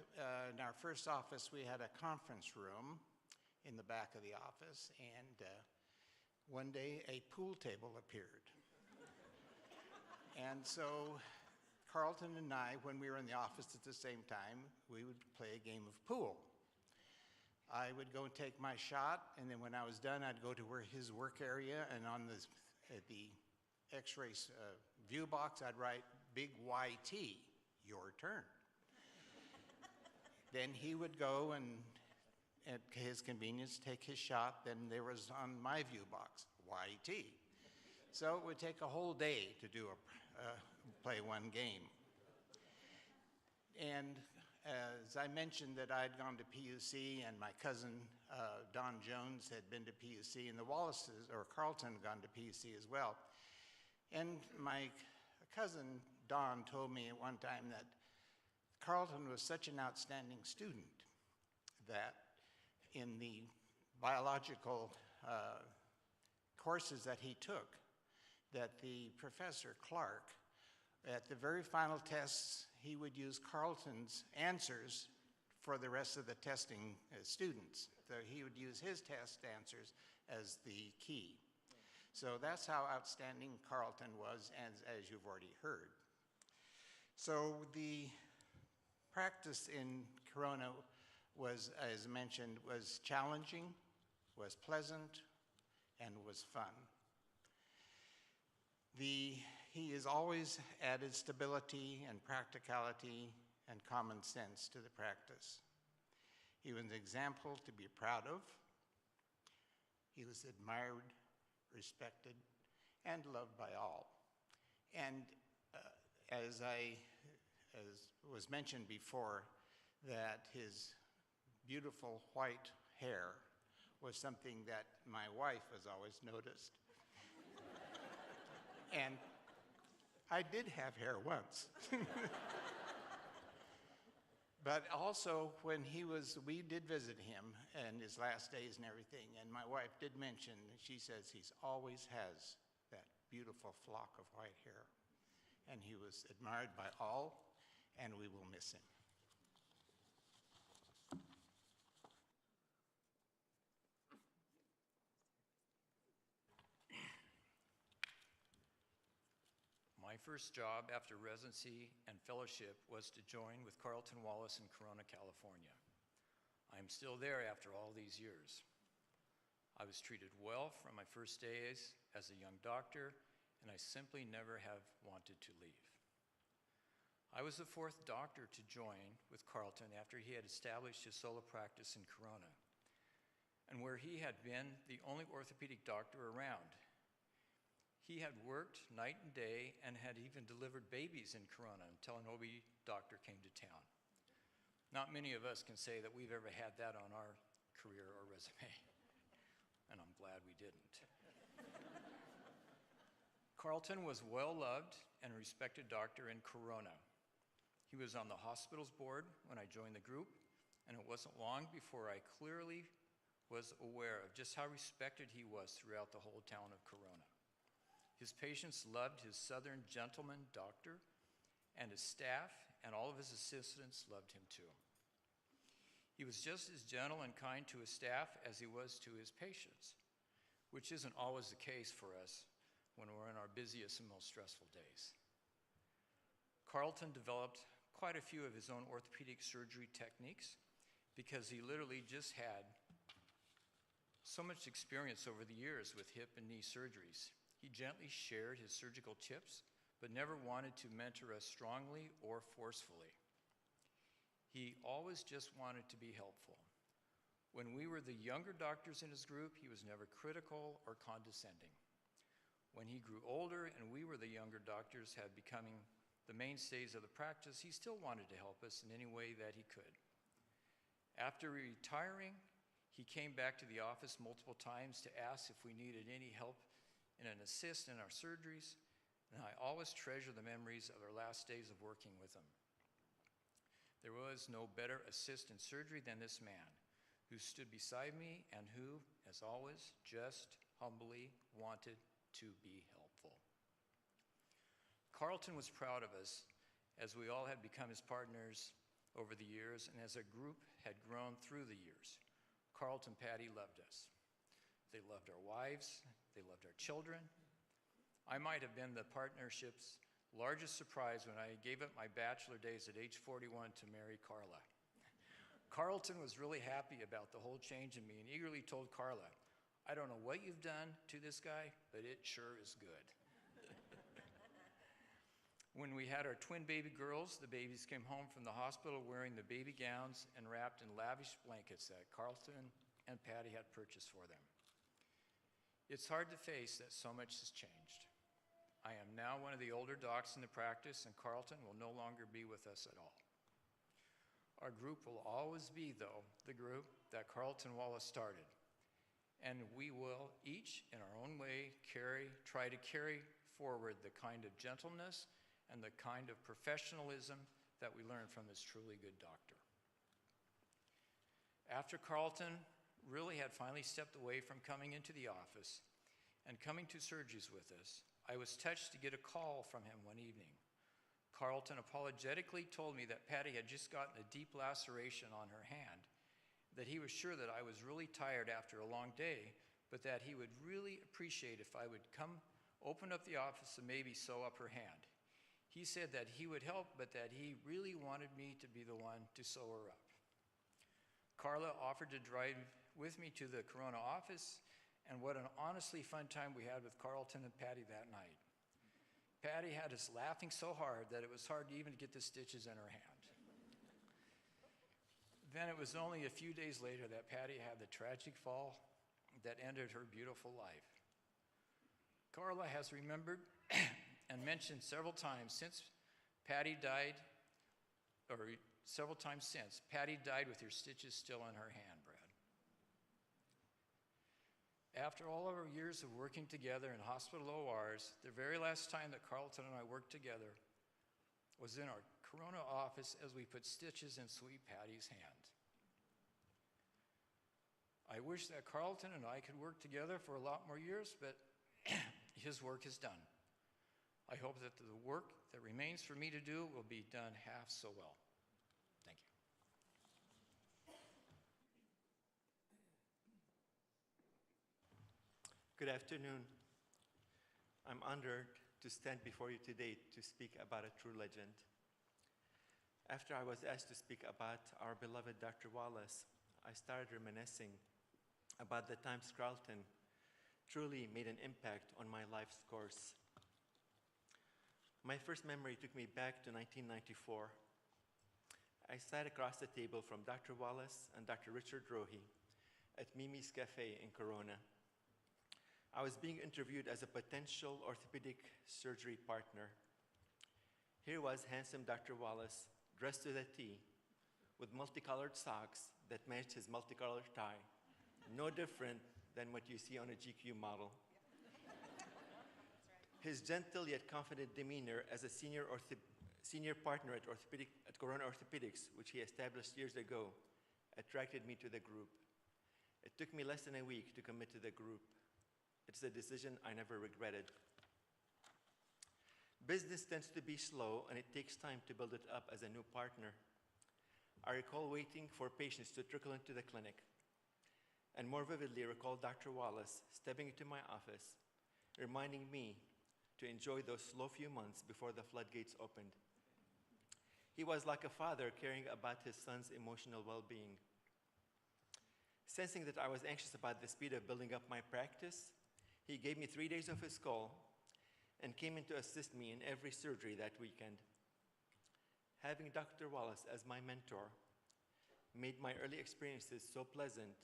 in our first office, we had a conference room in the back of the office, and one day a pool table appeared. And so Carleton and I, when we were in the office at the same time, we would play a game of pool. I would go and take my shot, and then when I was done, I'd go to his work area, and on the X-ray view box, I'd write big YT, your turn. Then he would go and, at his convenience, take his shot. Then there was on my view box, YT. So it would take a whole day to play one game. And as I mentioned that I'd gone to PUC, and my cousin Don Jones had been to PUC, and the Wallaces, or Carleton, had gone to PUC as well. And my cousin Don told me at one time that Carleton was such an outstanding student that in the biological courses that he took, that the Professor Clark, at the very final tests, he would use Carleton's answers for the rest of the testing students. So he would use his test answers as the key. So that's how outstanding Carleton was, as you've already heard. So the practice in Corona was, as mentioned, was challenging, was pleasant, and was fun. He has always added stability and practicality and common sense to the practice. He was an example to be proud of. He was admired, respected, and loved by all. And as was mentioned before, that his beautiful white hair was something that my wife has always noticed. And I did have hair once. But also, when we did visit him in his last days and everything, and my wife did mention, she says he always has that beautiful flock of white hair. And he was admired by all, and we will miss him. My first job after residency and fellowship was to join with Carleton Wallace in Corona, California. I'm still there after all these years. I was treated well from my first days as a young doctor, and I simply never have wanted to leave. I was the fourth doctor to join with Carleton after he had established his solo practice in Corona, and where he had been the only orthopedic doctor around. He had worked night and day and had even delivered babies in Corona until an OB doctor came to town. Not many of us can say that we've ever had that on our career or resume, and I'm glad we didn't. Carleton was well-loved and respected doctor in Corona. He was on the hospital's board when I joined the group, and it wasn't long before I clearly was aware of just how respected he was throughout the whole town of Corona. His patients loved his Southern gentleman doctor, and his staff and all of his assistants loved him too. He was just as gentle and kind to his staff as he was to his patients, which isn't always the case for us when we're in our busiest and most stressful days. Carleton developed quite a few of his own orthopedic surgery techniques because he literally just had so much experience over the years with hip and knee surgeries. He gently shared his surgical tips, but never wanted to mentor us strongly or forcefully. He always just wanted to be helpful. When we were the younger doctors in his group, he was never critical or condescending. When he grew older and we were the younger doctors, had becoming the mainstays of the practice, he still wanted to help us in any way that he could. After retiring, he came back to the office multiple times to ask if we needed any help and an assist in our surgeries, and I always treasure the memories of our last days of working with him. There was no better assist in surgery than this man, who stood beside me and who, as always, just humbly wanted to be helpful. Carleton was proud of us as we all had become his partners over the years and as a group had grown through the years. Carleton and Patty loved us. They loved our wives. They loved our children. I might have been the partnership's largest surprise when I gave up my bachelor days at age 41 to marry Carla. Carleton was really happy about the whole change in me and eagerly told Carla, "I don't know what you've done to this guy, but it sure is good." When we had our twin baby girls, the babies came home from the hospital wearing the baby gowns and wrapped in lavish blankets that Carleton and Patty had purchased for them. It's hard to face that so much has changed. I am now one of the older docs in the practice, and Carleton will no longer be with us at all. Our group will always be, though, the group that Carleton Wallace started, and we will each, in our own way, try to carry forward the kind of gentleness and the kind of professionalism that we learned from this truly good doctor. After Carleton really had finally stepped away from coming into the office and coming to surgeries with us, I was touched to get a call from him one evening. Carleton apologetically told me that Patty had just gotten a deep laceration on her hand, that he was sure that I was really tired after a long day, but that he would really appreciate if I would come open up the office and maybe sew up her hand. He said that he would help, but that he really wanted me to be the one to sew her up. Carla offered to drive with me to the Corona office, and what an honestly fun time we had with Carleton and Patty that night. Patty had us laughing so hard that it was hard to even get the stitches in her hand. Then it was only a few days later that Patty had the tragic fall that ended her beautiful life. Carla has remembered and mentioned several times since Patty died with her stitches still in her hand, Brad. After all of our years of working together in hospital ORs, the very last time that Carleton and I worked together was in our Corona office as we put stitches in sweet Patty's hand. I wish that Carleton and I could work together for a lot more years, but his work is done. I hope that the work that remains for me to do will be done half so well. Thank you. Good afternoon. I'm honored to stand before you today to speak about a true legend. After I was asked to speak about our beloved Dr. Wallace, I started reminiscing about the times Carleton truly made an impact on my life's course. My first memory took me back to 1994. I sat across the table from Dr. Wallace and Dr. Richard Rohe at Mimi's Cafe in Corona. I was being interviewed as a potential orthopedic surgery partner. Here was handsome Dr. Wallace, dressed to the T, with multicolored socks that matched his multicolored tie, no different than what you see on a GQ model. His gentle yet confident demeanor as a senior partner at Corona Orthopedics, which he established years ago, attracted me to the group. It took me less than a week to commit to the group. It's a decision I never regretted. Business tends to be slow, and it takes time to build it up as a new partner. I recall waiting for patients to trickle into the clinic, and more vividly recall Dr. Wallace stepping into my office, reminding me to enjoy those slow few months before the floodgates opened. He was like a father caring about his son's emotional well-being. Sensing that I was anxious about the speed of building up my practice, he gave me 3 days of his call and came in to assist me in every surgery that weekend. Having Dr. Wallace as my mentor made my early experiences so pleasant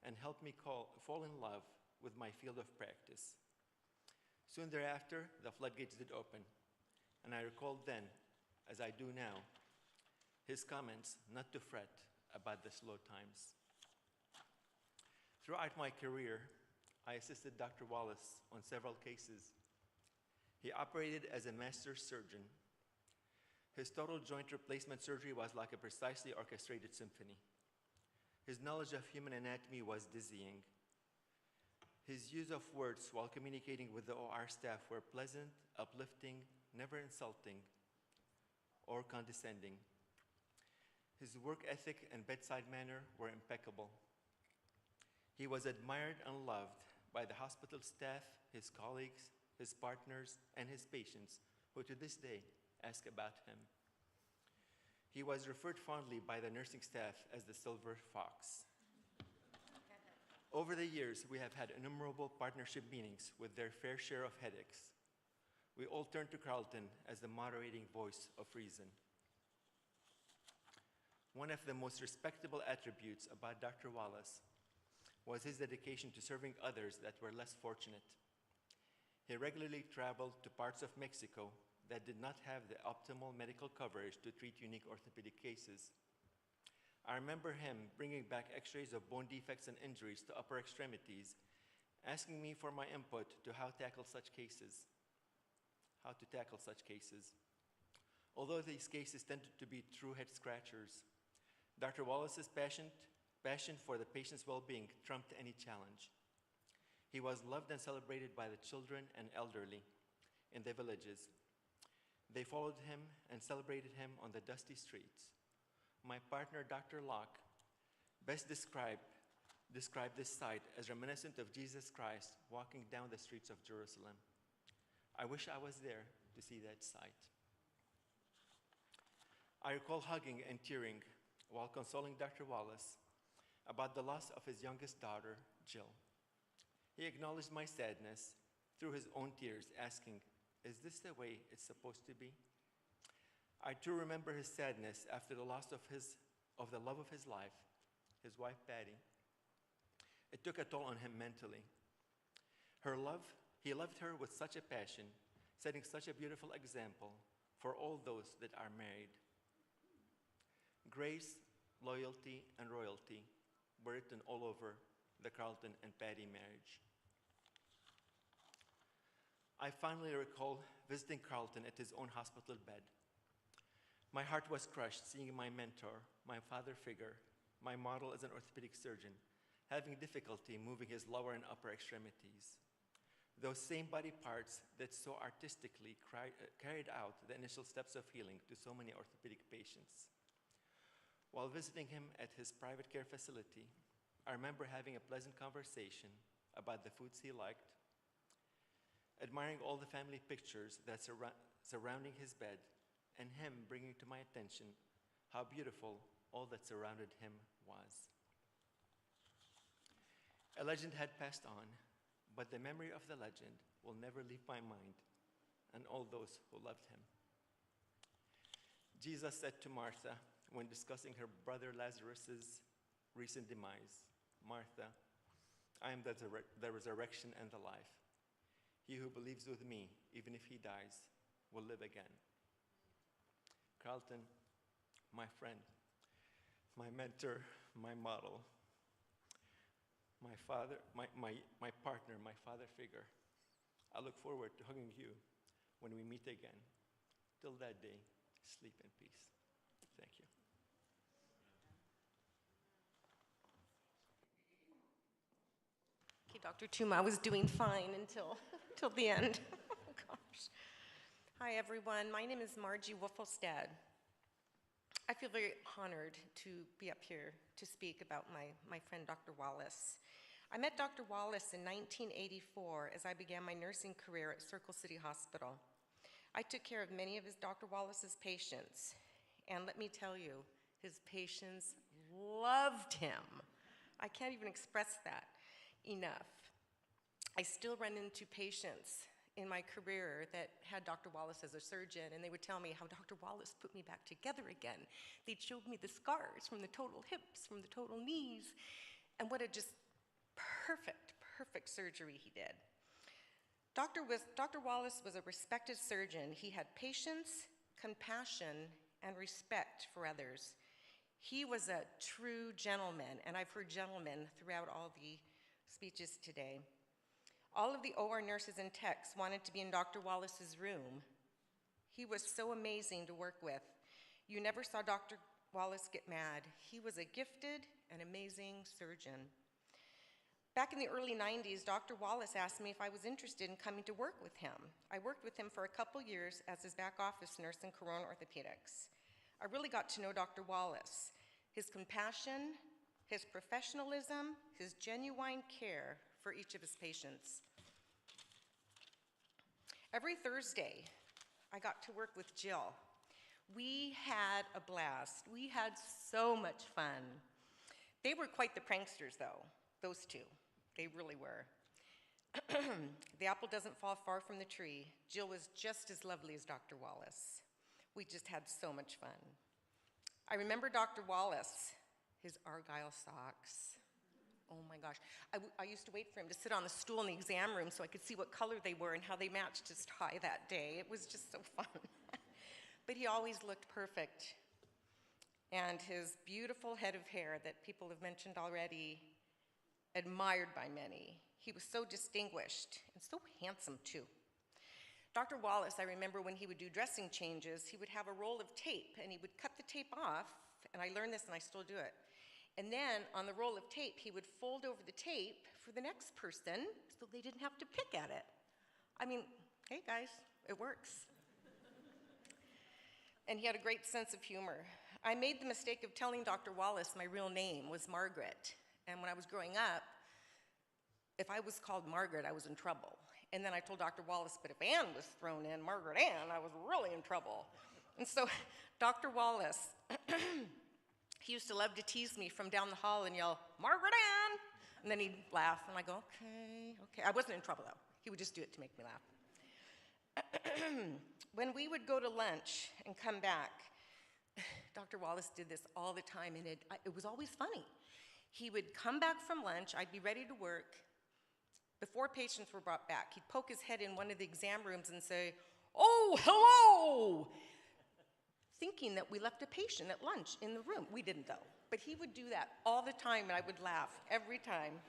and helped me fall in love with my field of practice. Soon thereafter, the floodgates did open, and I recalled then, as I do now, his comments not to fret about the slow times. Throughout my career, I assisted Dr. Wallace on several cases. He operated as a master surgeon. His total joint replacement surgery was like a precisely orchestrated symphony. His knowledge of human anatomy was dizzying. His use of words while communicating with the OR staff were pleasant, uplifting, never insulting or condescending. His work ethic and bedside manner were impeccable. He was admired and loved by the hospital staff, his colleagues, his partners, and his patients, who to this day ask about him. He was referred fondly by the nursing staff as the Silver Fox. Over the years, we have had innumerable partnership meetings with their fair share of headaches. We all turned to Carleton as the moderating voice of reason. One of the most respectable attributes about Dr. Wallace was his dedication to serving others that were less fortunate. He regularly traveled to parts of Mexico that did not have the optimal medical coverage to treat unique orthopedic cases. I remember him bringing back x-rays of bone defects and injuries to upper extremities, asking me for my input to how to tackle such cases. Although these cases tended to be true head scratchers, Dr. Wallace's passion for the patient's well-being trumped any challenge. He was loved and celebrated by the children and elderly in the villages. They followed him and celebrated him on the dusty streets. My partner, Dr. Locke, best described this sight as reminiscent of Jesus Christ walking down the streets of Jerusalem. I wish I was there to see that sight. I recall hugging and tearing while consoling Dr. Wallace about the loss of his youngest daughter, Jill. He acknowledged my sadness through his own tears, asking, "Is this the way it's supposed to be?" I too remember his sadness after the loss of the love of his life, his wife Patty. It took a toll on him mentally. He loved her with such a passion, setting such a beautiful example for all those that are married. Grace, loyalty, and royalty were written all over the Carleton and Patty marriage. I finally recall visiting Carleton at his own hospital bed. My heart was crushed seeing my mentor, my father figure, my model as an orthopedic surgeon, having difficulty moving his lower and upper extremities. Those same body parts that so artistically carried out the initial steps of healing to so many orthopedic patients. While visiting him at his private care facility, I remember having a pleasant conversation about the foods he liked, admiring all the family pictures that surrounding his bed, and him bringing to my attention how beautiful all that surrounded him was. A legend had passed on, but the memory of the legend will never leave my mind and all those who loved him. Jesus said to Martha when discussing her brother Lazarus' recent demise, "Martha, I am the resurrection and the life. He who believes with me, even if he dies, will live again." Carleton, my friend, my mentor, my model, my father, my partner, my father figure. I look forward to hugging you when we meet again. Till that day, sleep in peace. Thank you. Okay, Dr. Tuma, I was doing fine until the end. Oh, gosh. Hi, everyone. My name is Margie Wuffelstad. I feel very honored to be up here to speak about my friend, Dr. Wallace. I met Dr. Wallace in 1984 as I began my nursing career at Circle City Hospital. I took care of many of Dr. Wallace's patients, and let me tell you, his patients loved him. I can't even express that enough. I still run into patients in my career that had Dr. Wallace as a surgeon, and they would tell me how Dr. Wallace put me back together again. They'd showed me the scars from the total hips, from the total knees, and what a just perfect surgery he did. Dr. Wallace was a respected surgeon. He had patience, compassion, and respect for others. He was a true gentleman, and I've heard gentlemen throughout all the speeches today. All of the OR nurses and techs wanted to be in Dr. Wallace's room. He was so amazing to work with. You never saw Dr. Wallace get mad. He was a gifted and amazing surgeon. Back in the early 90s, Dr. Wallace asked me if I was interested in coming to work with him. I worked with him for a couple years as his back office nurse in Corona Orthopedics. I really got to know Dr. Wallace, his compassion, his professionalism, his genuine care for each of his patients. Every Thursday, I got to work with Jill. We had a blast. We had so much fun. They were quite the pranksters, though, those two. They really were. The apple doesn't fall far from the tree. Jill was just as lovely as Dr. Wallace. We just had so much fun. I remember Dr. Wallace, his Argyle socks. Oh my gosh. I used to wait for him to sit on the stool in the exam room so I could see what color they were and how they matched his tie that day. It was just so fun. But he always looked perfect. And his beautiful head of hair that people have mentioned already, admired by many. He was so distinguished and so handsome too. Dr. Wallace, I remember when he would do dressing changes, he would have a roll of tape and he would cut the tape off, and I learned this and I still do it. And then on the roll of tape, he would fold over the tape for the next person so they didn't have to pick at it. I mean, hey guys, it works. And he had a great sense of humor. I made the mistake of telling Dr. Wallace my real name was Margaret. And when I was growing up, if I was called Margaret, I was in trouble. And then I told Dr. Wallace, but if Ann was thrown in, Margaret Ann, I was really in trouble. And so Dr. Wallace, he used to love to tease me from down the hall and yell, Margaret Ann! And then he'd laugh, and I go, okay. I wasn't in trouble, though. He would just do it to make me laugh. When we would go to lunch and come back, Dr. Wallace did this all the time, and it was always funny. He would come back from lunch, I'd be ready to work. Before patients were brought back, he'd poke his head in one of the exam rooms and say, oh, hello! Thinking that we left a patient at lunch in the room. We didn't, though. But he would do that all the time, and I would laugh every time.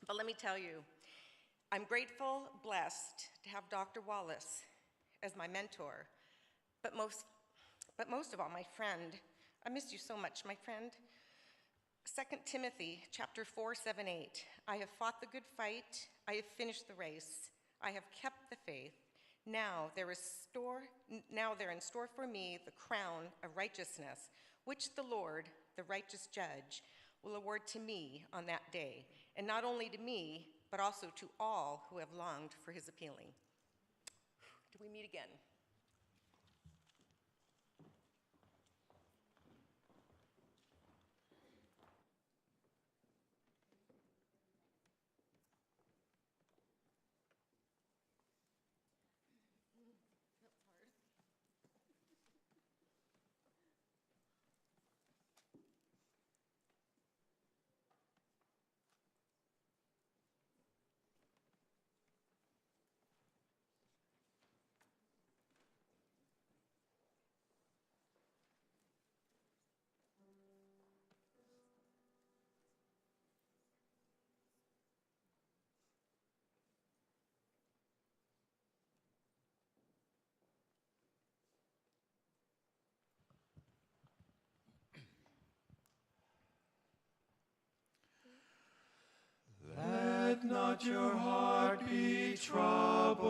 But let me tell you, I'm grateful, blessed to have Dr. Wallace as my mentor, but most of all, my friend. I miss you so much, my friend. 2 Timothy chapter 4, 7, 8. I have fought the good fight. I have finished the race. I have kept the faith. Now there in store for me the crown of righteousness, which the Lord, the righteous judge, will award to me on that day, and not only to me, but also to all who have longed for his appealing. Do we meet again? Let not your heart be troubled.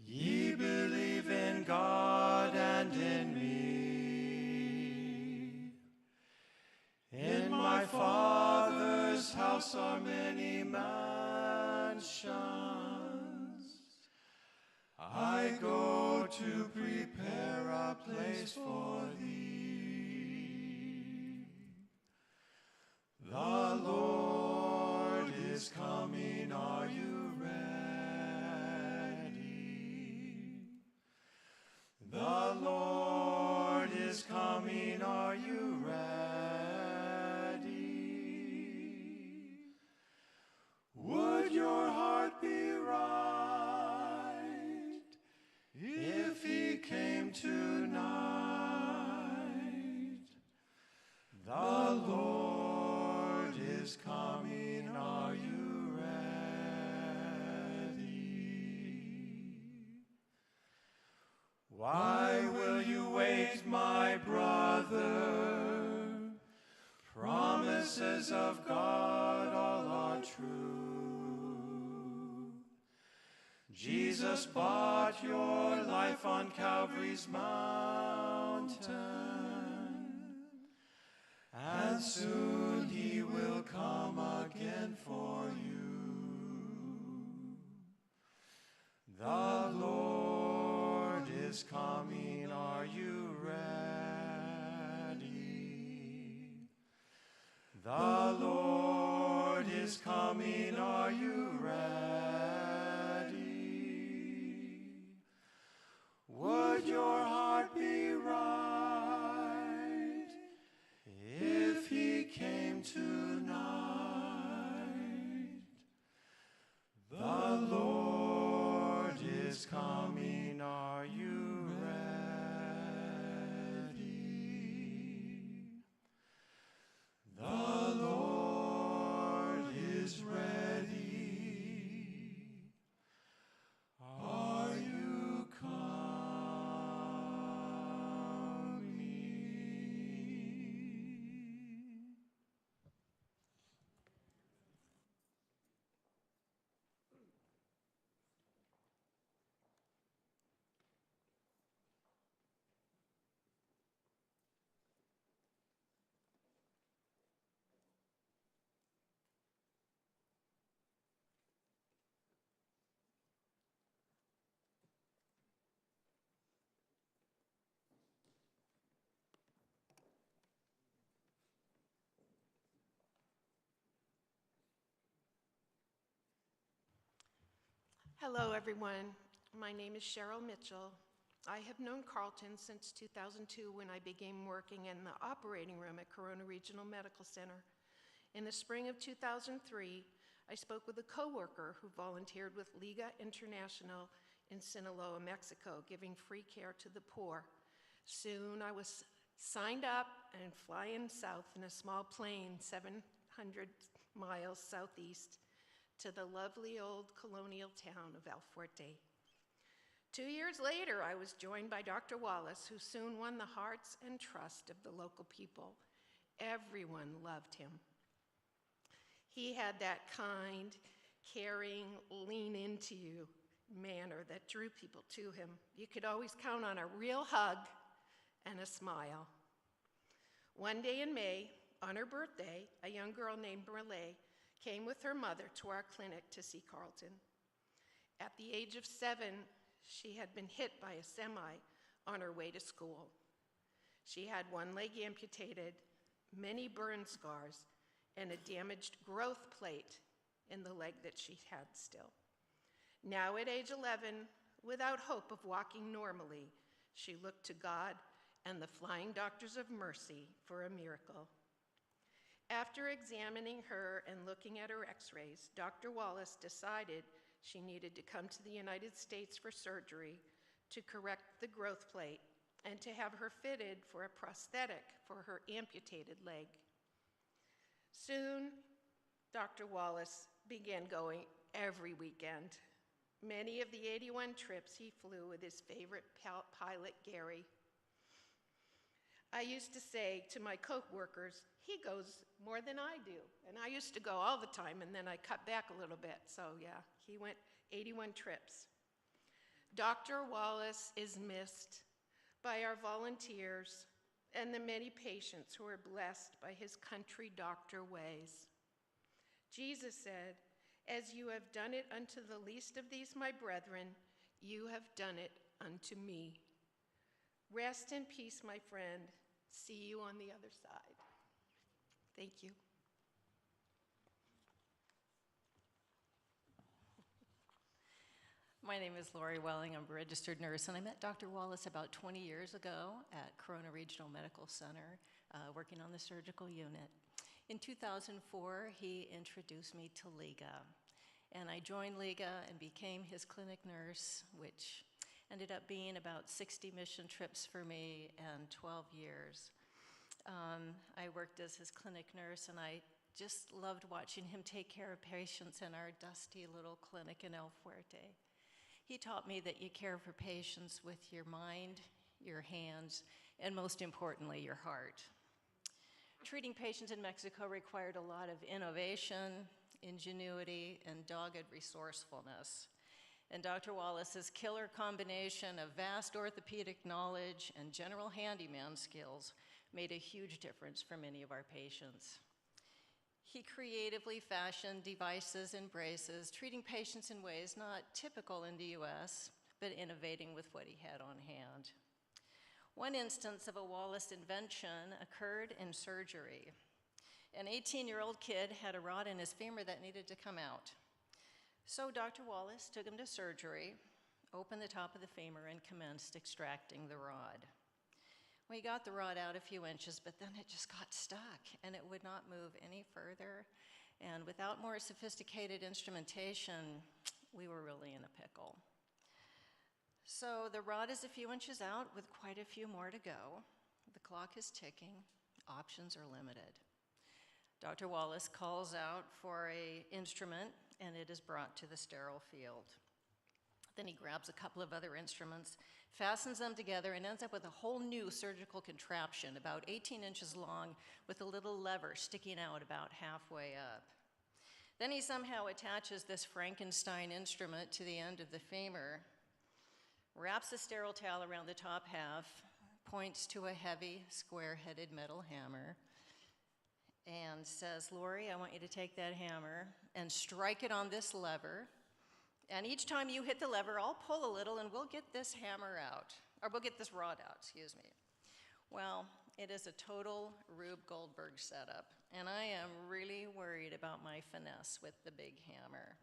Ye believe in God and in me. In my Father's house are many mansions. I go to prepare a place for thee. The Lord is coming, are you ready? The Lord is coming, are you ready? Would your heart be right if he came tonight? The Lord is coming, are you ready? Why will you wait, my brother? Promise of God all are true. Jesus bought your life on Calvary's mountain, and soon he will come again for you. The Lord is coming, are you ready? The Lord is coming, are you ready? Would your heart be right if he came tonight? The Lord is coming, are you ready? The Lord is ready. Are you coming? Hello, everyone. My name is Cheryl Mitchell. I have known Carleton since 2002 when I began working in the operating room at Corona Regional Medical Center. In the spring of 2003, I spoke with a coworker who volunteered with Liga International in Sinaloa, Mexico, giving free care to the poor. Soon I was signed up and flying south in a small plane 700 miles southeast to the lovely old colonial town of El Fuerte. 2 years later, I was joined by Dr. Wallace, who soon won the hearts and trust of the local people. Everyone loved him. He had that kind, caring, lean into you manner that drew people to him. You could always count on a real hug and a smile. One day in May, on her birthday, a young girl named Brule came with her mother to our clinic to see Carleton. At the age of 7, she had been hit by a semi on her way to school. She had one leg amputated, many burn scars, and a damaged growth plate in the leg that she had still. Now at age 11, without hope of walking normally, she looked to God and the flying doctors of mercy for a miracle. After examining her and looking at her x-rays, Dr. Wallace decided she needed to come to the United States for surgery to correct the growth plate and to have her fitted for a prosthetic for her amputated leg. Soon, Dr. Wallace began going every weekend. Many of the 81 trips he flew with his favorite pilot, Gary. I used to say to my co-workers, he goes more than I do. And I used to go all the time, and then I cut back a little bit. So yeah, he went 81 trips. Dr. Wallace is missed by our volunteers and the many patients who are blessed by his country doctor ways. Jesus said, "As you have done it unto the least of these my brethren, you have done it unto me." Rest in peace, my friend. See you on the other side. Thank you. My name is Lori Welling. I'm a registered nurse, and I met Dr. Wallace about 20 years ago at Corona Regional Medical Center, working on the surgical unit. In 2004, he introduced me to Liga, and I joined Liga and became his clinic nurse, which ended up being about 60 mission trips for me and 12 years. I worked as his clinic nurse, and I just loved watching him take care of patients in our dusty little clinic in El Fuerte. He taught me that you care for patients with your mind, your hands, and most importantly, your heart. Treating patients in Mexico required a lot of innovation, ingenuity, and dogged resourcefulness. And Dr. Wallace's killer combination of vast orthopedic knowledge and general handyman skills made a huge difference for many of our patients. He creatively fashioned devices and braces, treating patients in ways not typical in the US, but innovating with what he had on hand. One instance of a Wallace invention occurred in surgery. An 18-year-old kid had a rod in his femur that needed to come out. So Dr. Wallace took him to surgery, opened the top of the femur, and commenced extracting the rod. We got the rod out a few inches, but then it just got stuck, and it would not move any further. And without more sophisticated instrumentation, we were really in a pickle. So the rod is a few inches out with quite a few more to go. The clock is ticking. Options are limited. Dr. Wallace calls out for an instrument, and it is brought to the sterile field. Then he grabs a couple of other instruments, fastens them together, and ends up with a whole new surgical contraption about 18 inches long with a little lever sticking out about halfway up. Then he somehow attaches this Frankenstein instrument to the end of the femur, wraps a sterile towel around the top half, points to a heavy, square-headed metal hammer, and says, "Lori, I want you to take that hammer and strike it on this lever. And each time you hit the lever, I'll pull a little and we'll get this hammer out, or we'll get this rod out, excuse me." Well, it is a total Rube Goldberg setup, and I am really worried about my finesse with the big hammer.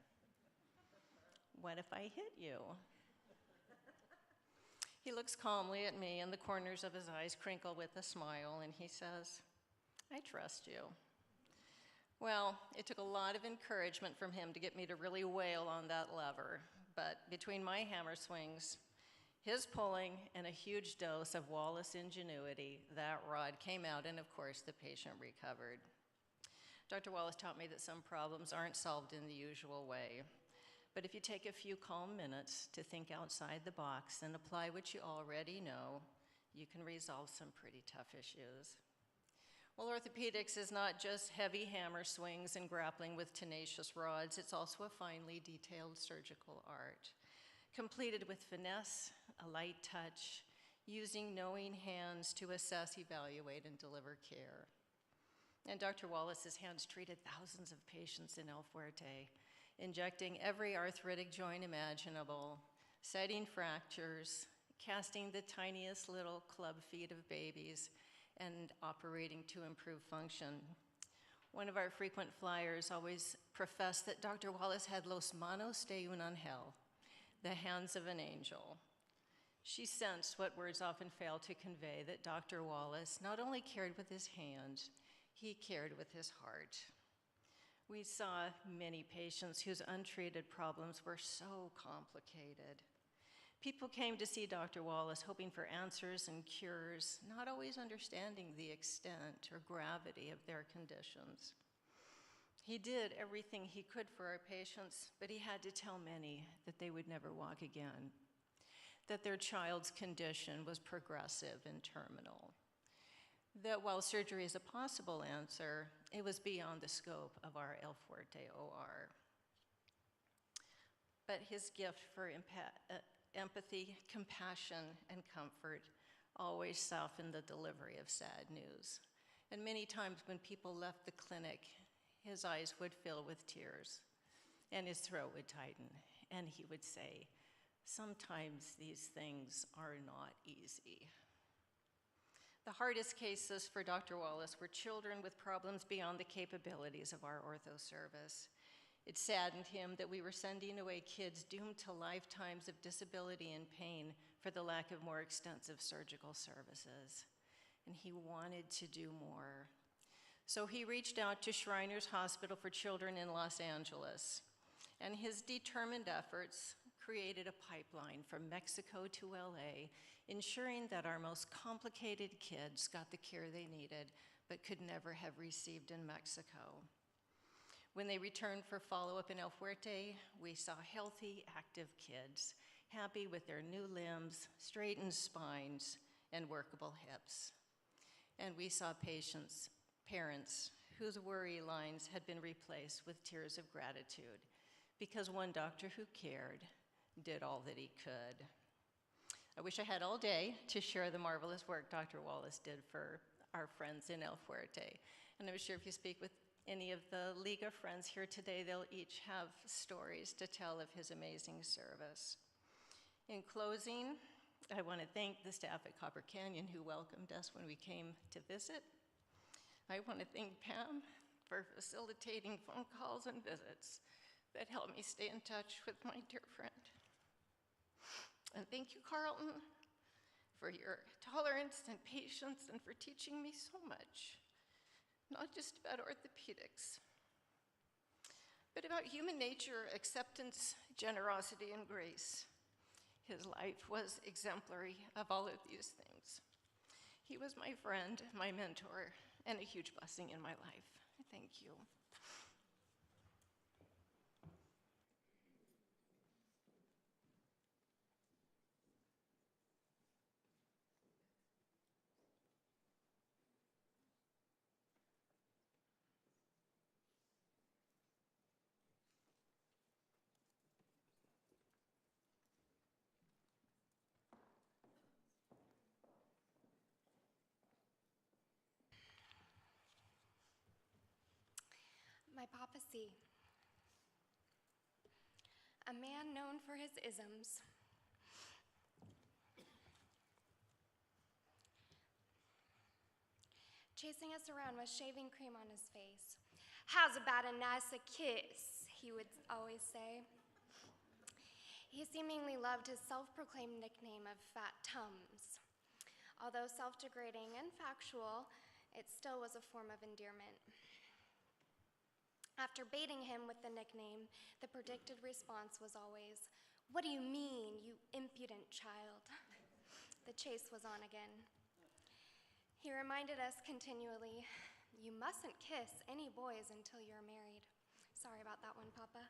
What if I hit you? He looks calmly at me, and the corners of his eyes crinkle with a smile, and he says, "I trust you." Well, it took a lot of encouragement from him to get me to really wail on that lever, but between my hammer swings, his pulling, and a huge dose of Wallace ingenuity, that rod came out, and of course, the patient recovered. Dr. Wallace taught me that some problems aren't solved in the usual way, but if you take a few calm minutes to think outside the box and apply what you already know, you can resolve some pretty tough issues. Well, orthopedics is not just heavy hammer swings and grappling with tenacious rods, it's also a finely detailed surgical art, completed with finesse, a light touch, using knowing hands to assess, evaluate, and deliver care. And Dr. Wallace's hands treated thousands of patients in El Fuerte, injecting every arthritic joint imaginable, setting fractures, casting the tiniest little club feet of babies, and operating to improve function. One of our frequent flyers always professed that Dr. Wallace had los manos de un ángel, the hands of an angel. She sensed what words often fail to convey, that Dr. Wallace not only cared with his hands, he cared with his heart. We saw many patients whose untreated problems were so complicated. People came to see Dr. Wallace hoping for answers and cures, not always understanding the extent or gravity of their conditions. He did everything he could for our patients, but he had to tell many that they would never walk again, that their child's condition was progressive and terminal, that while surgery is a possible answer, it was beyond the scope of our El Fuerte OR. But his gift for empathy, compassion, and comfort always softened the delivery of sad news. And many times when people left the clinic, his eyes would fill with tears, and his throat would tighten, and he would say, "Sometimes these things are not easy." The hardest cases for Dr. Wallace were children with problems beyond the capabilities of our ortho service. It saddened him that we were sending away kids doomed to lifetimes of disability and pain for the lack of more extensive surgical services. And he wanted to do more. So he reached out to Shriners Hospital for Children in Los Angeles. And his determined efforts created a pipeline from Mexico to LA, ensuring that our most complicated kids got the care they needed but could never have received in Mexico. When they returned for follow-up in El Fuerte, we saw healthy, active kids, happy with their new limbs, straightened spines, and workable hips. And we saw patients parents whose worry lines had been replaced with tears of gratitude because one doctor who cared did all that he could. I wish I had all day to share the marvelous work Dr. Wallace did for our friends in El Fuerte. And I'm sure if you speak with any of the Liga friends here today, they'll each have stories to tell of his amazing service. In closing, I want to thank the staff at Copper Canyon who welcomed us when we came to visit. I want to thank Pam for facilitating phone calls and visits that helped me stay in touch with my dear friend. And thank you, Carleton, for your tolerance and patience and for teaching me so much, not just about orthopedics, but about human nature, acceptance, generosity, and grace. His life was exemplary of all of these things. He was my friend, my mentor, and a huge blessing in my life. Thank you. My papacy, a man known for his isms. Chasing us around with shaving cream on his face. "How's about a nicer kiss?" he would always say. He seemingly loved his self-proclaimed nickname of Fat Tums. Although self-degrading and factual, it still was a form of endearment. After baiting him with the nickname, the predicted response was always, "What do you mean, you impudent child?" The chase was on again. He reminded us continually, "You mustn't kiss any boys until you're married." Sorry about that one, Papa.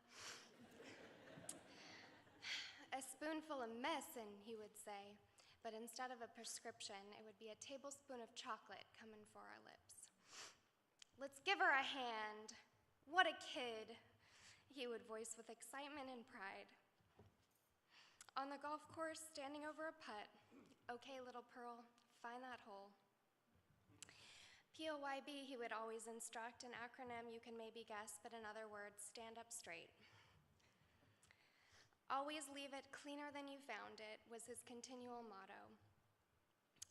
"A spoonful of medicine," he would say, but instead of a prescription, it would be a tablespoon of chocolate coming for our lips. "Let's give her a hand. What a kid," he would voice with excitement and pride. On the golf course, standing over a putt, "Okay, little pearl, find that hole." POYB, he would always instruct, an acronym you can maybe guess, but in other words, stand up straight. "Always leave it cleaner than you found it," was his continual motto.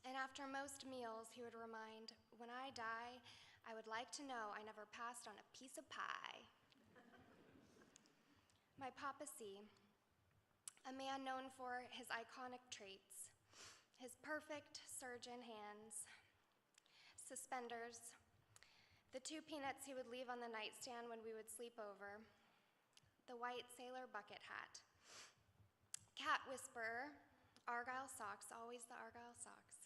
And after most meals, he would remind, "When I die, I would like to know I never passed on a piece of pie." My papacy, a man known for his iconic traits, his perfect surgeon hands, suspenders, the 2 peanuts he would leave on the nightstand when we would sleep over, the white sailor bucket hat, cat whisperer, Argyle socks, always the Argyle socks,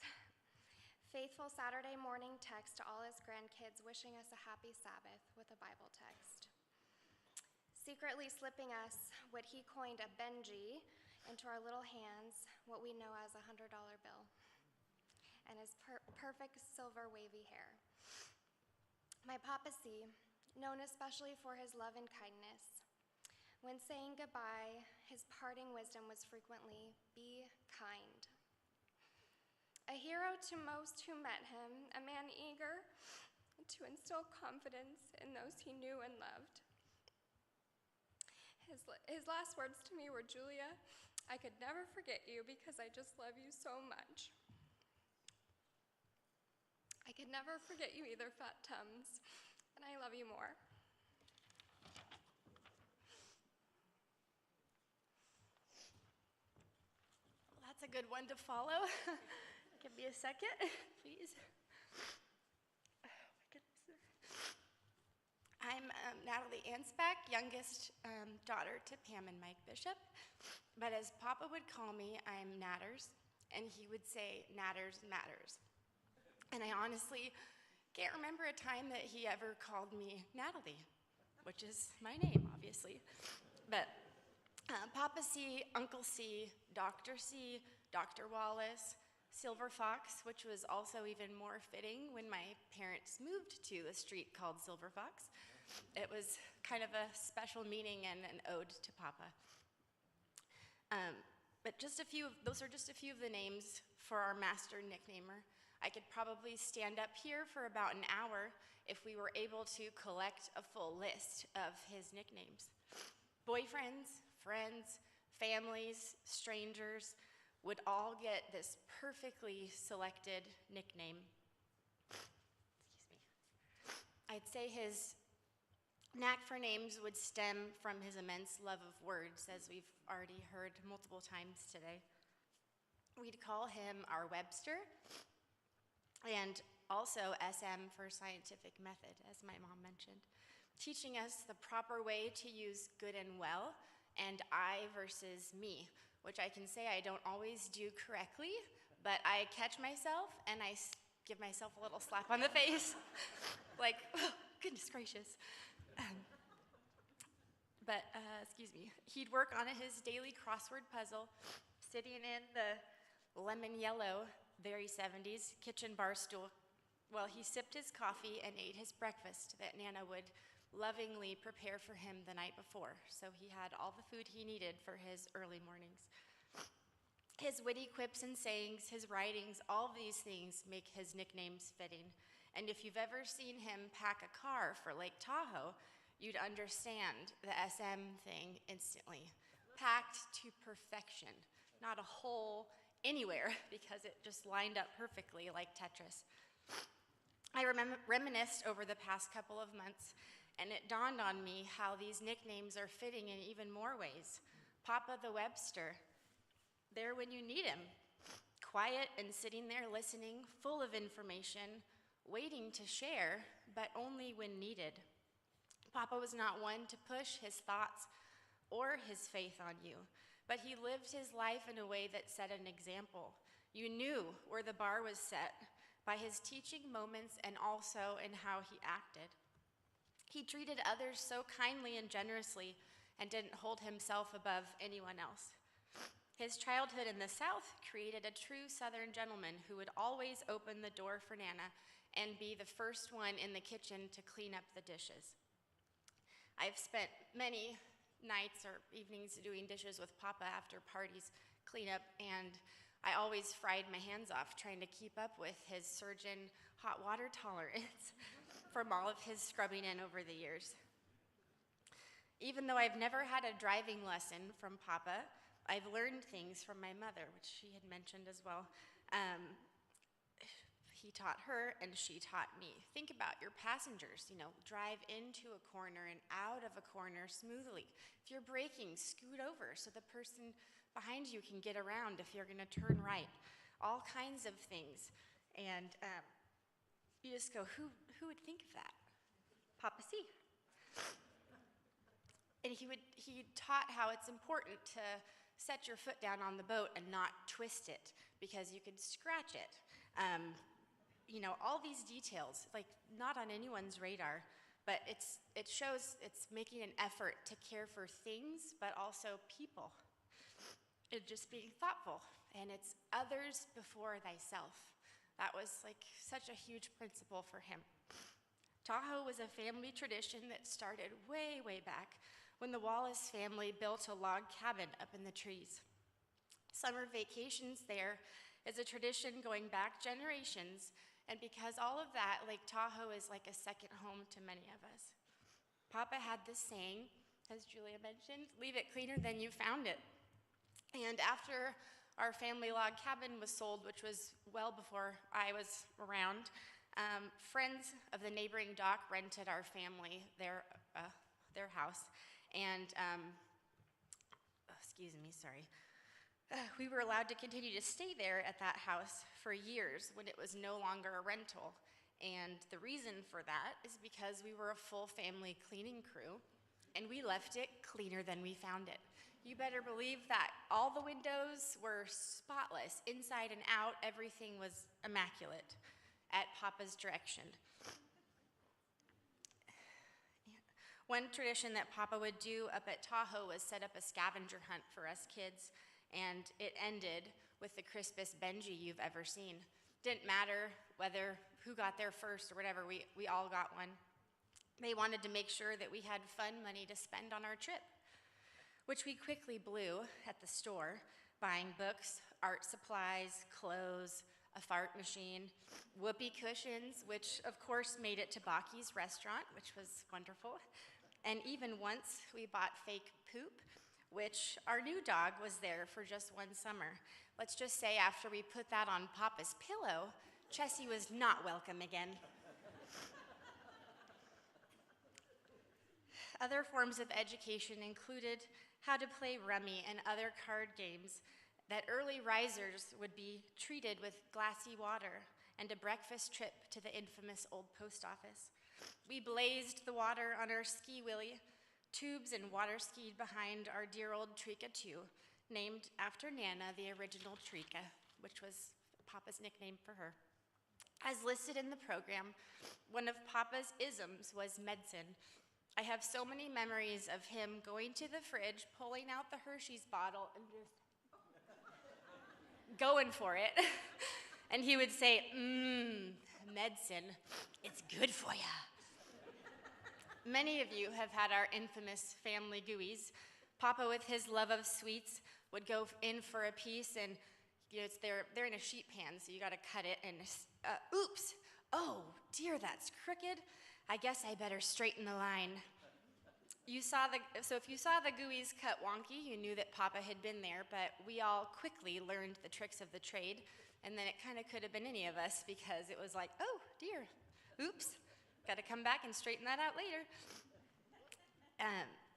faithful Saturday morning text to all his grandkids wishing us a happy Sabbath with a Bible text, secretly slipping us what he coined a Benji into our little hands, what we know as a $100 bill, and his perfect silver wavy hair. My papacy, known especially for his love and kindness. When saying goodbye, his parting wisdom was frequently, "Be kind." A hero to most who met him, a man eager to instill confidence in those he knew and loved. His last words to me were, "Julia, I could never forget you because I just love you so much." I could never forget you either, Fat Tums, and I love you more. Well, that's a good one to follow. Give me a second, please. Oh, my goodness. I'm Natalie Ansbeck, youngest daughter to Pam and Mike Bishop. But as Papa would call me, I'm Natters, and he would say, "Natters matters." And I honestly can't remember a time that he ever called me Natalie, which is my name, obviously. But Papa C, Uncle C, Dr. Wallace, Silver Fox, which was also even more fitting when my parents moved to a street called Silver Fox. It was kind of a special meaning and an ode to Papa. But those are just a few of the names for our master nicknamer. I could probably stand up here for about an hour if we were able to collect a full list of his nicknames. Boyfriends, friends, families, strangers would all get this perfectly selected nickname. Excuse me. I'd say his knack for names would stem from his immense love of words, as we've already heard multiple times today. We'd call him our Webster, and also SM for scientific method, as my mom mentioned, teaching us the proper way to use good and well, and I versus me, which I can say I don't always do correctly, but I catch myself and I give myself a little slap on the face, like, oh, goodness gracious. Excuse me, he'd work on his daily crossword puzzle, sitting in the lemon yellow, very 70s, kitchen bar stool while he sipped his coffee and ate his breakfast that Nana would lovingly prepare for him the night before, so he had all the food he needed for his early mornings. His witty quips and sayings, his writings, all of these things make his nicknames fitting. And if you've ever seen him pack a car for Lake Tahoe, you'd understand the SM thing instantly. Packed to perfection, not a hole anywhere because it just lined up perfectly like Tetris. I reminisced over the past couple of months, and it dawned on me how these nicknames are fitting in even more ways. Papa the Webster, there when you need him, quiet and sitting there listening, full of information, waiting to share, but only when needed. Papa was not one to push his thoughts or his faith on you, but he lived his life in a way that set an example. You knew where the bar was set by his teaching moments and also in how he acted. He treated others so kindly and generously and didn't hold himself above anyone else. His childhood in the South created a true Southern gentleman who would always open the door for Nana and be the first one in the kitchen to clean up the dishes. I've spent many nights or evenings doing dishes with Papa after parties, cleanup, and I always fried my hands off trying to keep up with his surgeon hot water tolerance from all of his scrubbing in over the years. Even though I've never had a driving lesson from Papa, I've learned things from my mother, which she had mentioned as well. He taught her and she taught me. Think about your passengers, drive into a corner and out of a corner smoothly. If you're braking, scoot over so the person behind you can get around if you're gonna turn right. All kinds of things. And you just go, who would think of that? Papa C. And he taught how it's important to set your foot down on the boat and not twist it because you could scratch it. All these details, like not on anyone's radar, but it shows it's making an effort to care for things, but also people. It's just being thoughtful, and it's others before thyself. That was like such a huge principle for him. Tahoe was a family tradition that started way, way back when the Wallace family built a log cabin up in the trees. Summer vacations there is a tradition going back generations, and because all of that, Lake Tahoe is like a second home to many of us. Papa had this saying, as Julia mentioned, leave it cleaner than you found it. And after our family log cabin was sold, which was well before I was around, friends of the neighboring dock rented our family their house, and we were allowed to continue to stay there at that house for years when it was no longer a rental. And the reason for that is because we were a full family cleaning crew, and we left it cleaner than we found it. You better believe that all the windows were spotless, inside and out, everything was immaculate at Papa's direction. One tradition that Papa would do up at Tahoe was set up a scavenger hunt for us kids, and it ended with the crispest Benji you've ever seen. Didn't matter who got there first or whatever, we all got one. They wanted to make sure that we had fun money to spend on our trip, which we quickly blew at the store, buying books, art supplies, clothes, a fart machine, whoopee cushions, which of course made it to Baki's restaurant, which was wonderful. And even once we bought fake poop, which our new dog was there for just one summer. Let's just say after we put that on Papa's pillow, Chessie was not welcome again. Other forms of education included how to play rummy and other card games that early risers would be treated with glassy water and a breakfast trip to the infamous old post office. We blazed the water on our ski willy, tubes and water skied behind our dear old Trika 2, named after Nana, the original Trika, which was Papa's nickname for her. As listed in the program, one of Papa's isms was medicine. I have so many memories of him going to the fridge, pulling out the Hershey's bottle, and just going for it. And he would say, medicine, it's good for ya. Many of you have had our infamous family gooeyes. Papa, with his love of sweets, would go in for a piece, and they're in a sheet pan, so you gotta cut it, and oops, oh dear, that's crooked. I guess I better straighten the line. So if you saw the gooeyes cut wonky, you knew that Papa had been there, but we all quickly learned the tricks of the trade, and then it kind of could have been any of us, because it was like, oh dear, oops, gotta come back and straighten that out later.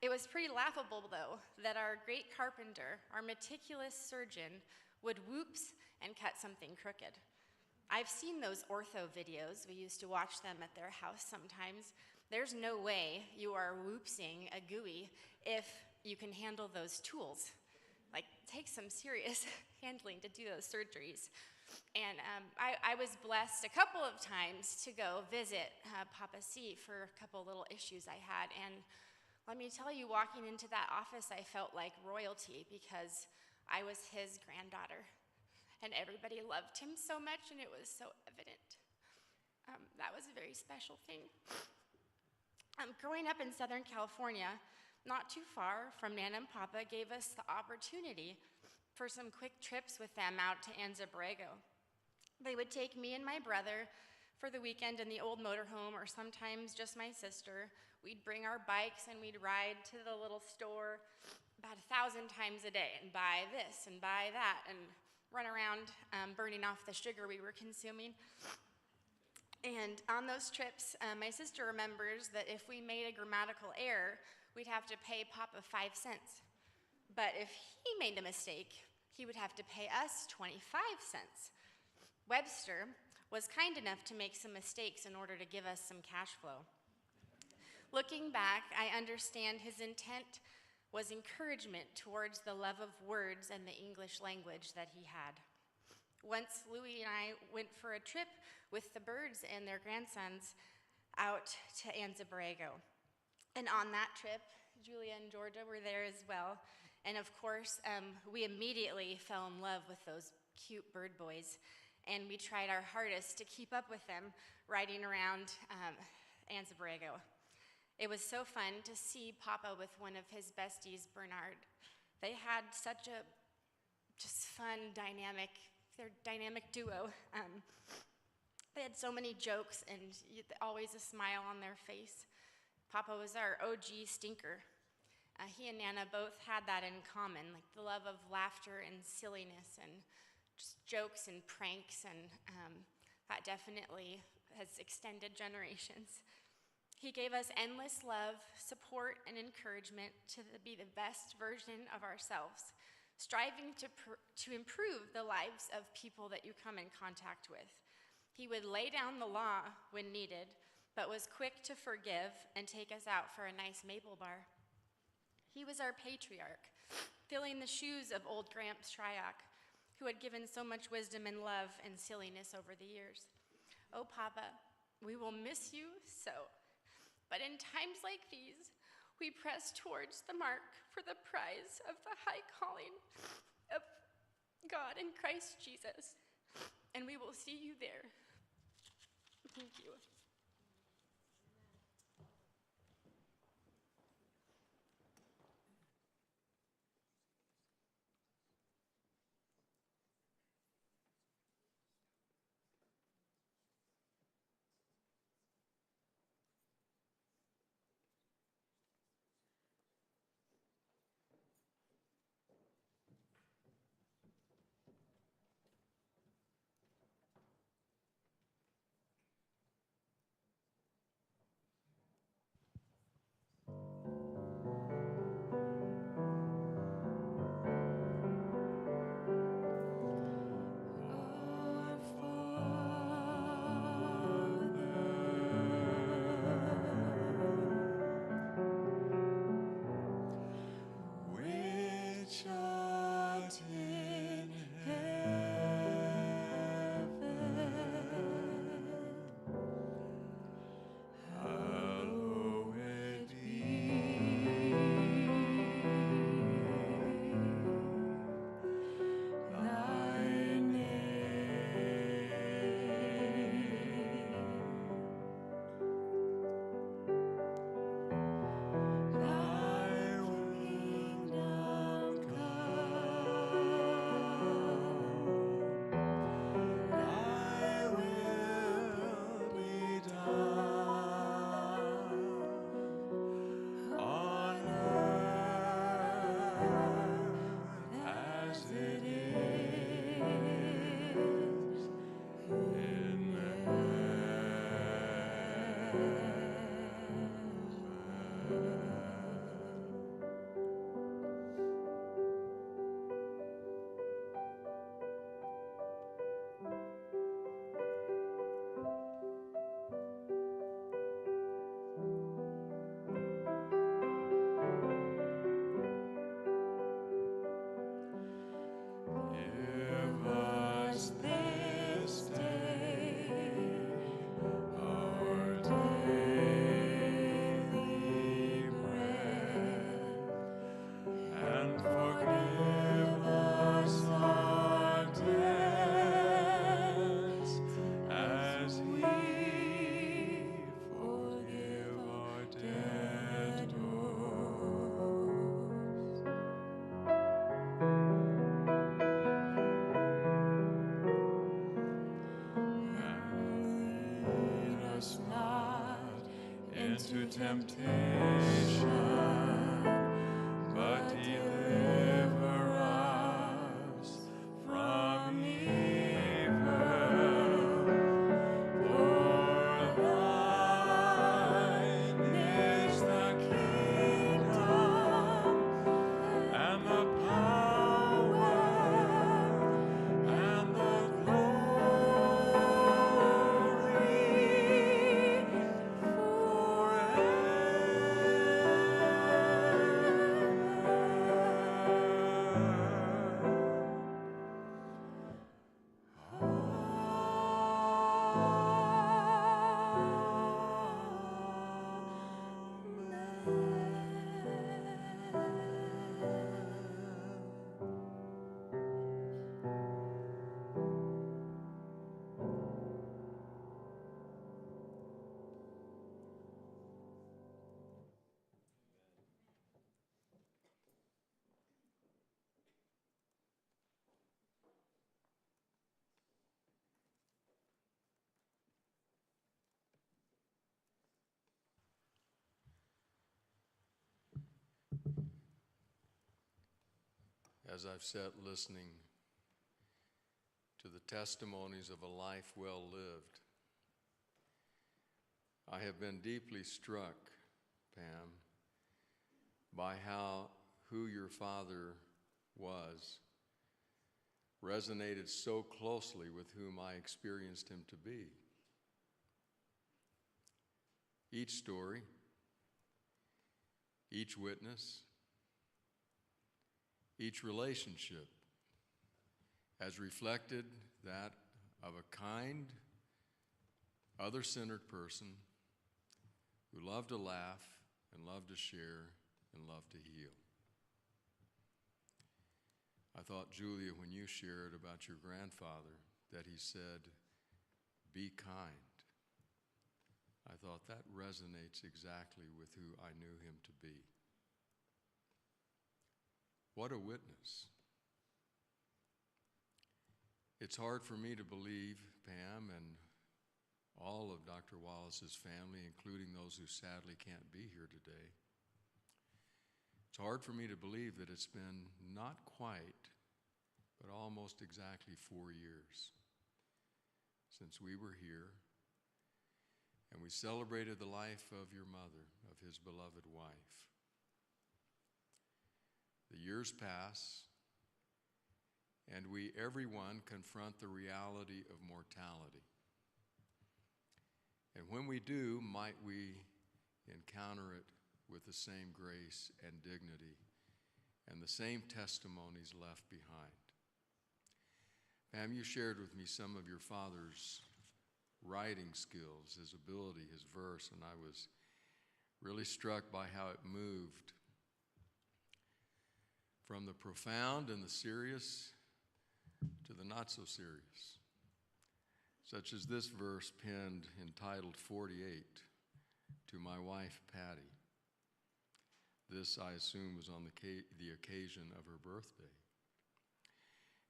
It was pretty laughable, though, that our great carpenter, our meticulous surgeon, would whoops and cut something crooked. I've seen those ortho videos. We used to watch them at their house sometimes. There's no way you are whoopsing a gooey if you can handle those tools. Like, it takes some serious handling to do those surgeries. And I was blessed a couple of times to go visit Papa C for a couple little issues I had. And let me tell you, walking into that office, I felt like royalty because I was his granddaughter. And everybody loved him so much, and it was so evident. That was a very special thing. Growing up in Southern California, not too far from Nana and Papa, gave us the opportunity for some quick trips with them out to Anza Borrego. They would take me and my brother for the weekend in the old motorhome, or sometimes just my sister. We'd bring our bikes and we'd ride to the little store about 1,000 times a day and buy this and buy that and run around burning off the sugar we were consuming. And on those trips, my sister remembers that if we made a grammatical error, we'd have to pay Papa 5 cents. But if he made a mistake, he would have to pay us 25 cents. Webster was kind enough to make some mistakes in order to give us some cash flow. Looking back, I understand his intent was encouragement towards the love of words and the English language that he had. Once Louie and I went for a trip with the Birds and their grandsons out to Anza Borrego. And on that trip, Julia and Georgia were there as well. And of course, we immediately fell in love with those cute bird boys. And we tried our hardest to keep up with them riding around Anza Borrego. It was so fun to see Papa with one of his besties, Bernard. They had such a just fun, dynamic duo. They had so many jokes and always a smile on their face. Papa was our OG stinker. He and Nana both had that in common, like the love of laughter and silliness and just jokes and pranks, and that definitely has extended generations. He gave us endless love, support, and encouragement to be the best version of ourselves, striving to improve the lives of people that you come in contact with. He would lay down the law when needed, but was quick to forgive and take us out for a nice maple bar. He was our patriarch, filling the shoes of old Gramps Shryock, who had given so much wisdom and love and silliness over the years. Oh, Papa, we will miss you so. But in times like these, we press towards the mark for the prize of the high calling of God in Christ Jesus, and we will see you there. Thank you. Into temptation, but deliver us from evil. For thine is the kingdom and the power and the As I've sat listening to the testimonies of a life well lived, I have been deeply struck, Pam, by who your father was resonated so closely with whom I experienced him to be. Each story, each witness, each relationship has reflected that of a kind, other-centered person who loved to laugh and loved to share and loved to heal. I thought, Julia, when you shared about your grandfather, that he said, "Be kind." I thought that resonates exactly with who I knew him to be. What a witness. It's hard for me to believe, Pam, and all of Dr. Wallace's family, including those who sadly can't be here today. It's hard for me to believe that it's been not quite, but almost exactly 4 years since we were here and we celebrated the life of your mother, of his beloved wife. The years pass, and we, everyone, confront the reality of mortality. And when we do, might we encounter it with the same grace and dignity and the same testimonies left behind. Pam, you shared with me some of your father's writing skills, his ability, his verse, and I was really struck by how it moved from the profound and the serious to the not so serious, such as this verse penned entitled 48 to my wife Patty. This, I assume, was on the occasion of her birthday.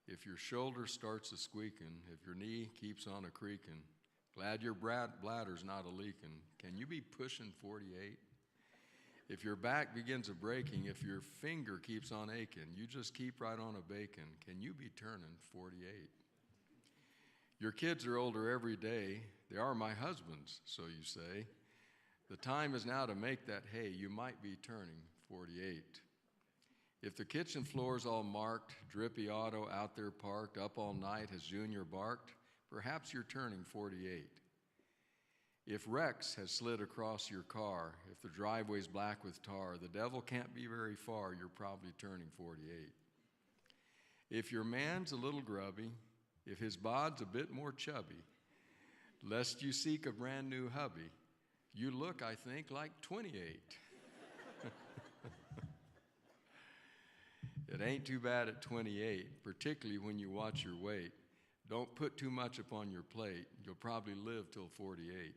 If your shoulder starts a squeaking, if your knee keeps on a creaking, glad your bladder's not a leaking, can you be pushing 48? If your back begins a breaking, if your finger keeps on aching, you just keep right on a bacon, can you be turning 48? Your kids are older every day. They are my husbands, so you say. The time is now to make that hay. You might be turning 48. If the kitchen floor's all marked, drippy auto out there parked, up all night has Junior barked, perhaps you're turning 48. If Rex has slid across your car, if the driveway's black with tar, the devil can't be very far, you're probably turning 48. If your man's a little grubby, if his bod's a bit more chubby, lest you seek a brand new hubby, you look, I think, like 28. It ain't too bad at 28, particularly when you watch your weight. Don't put too much upon your plate. You'll probably live till 48.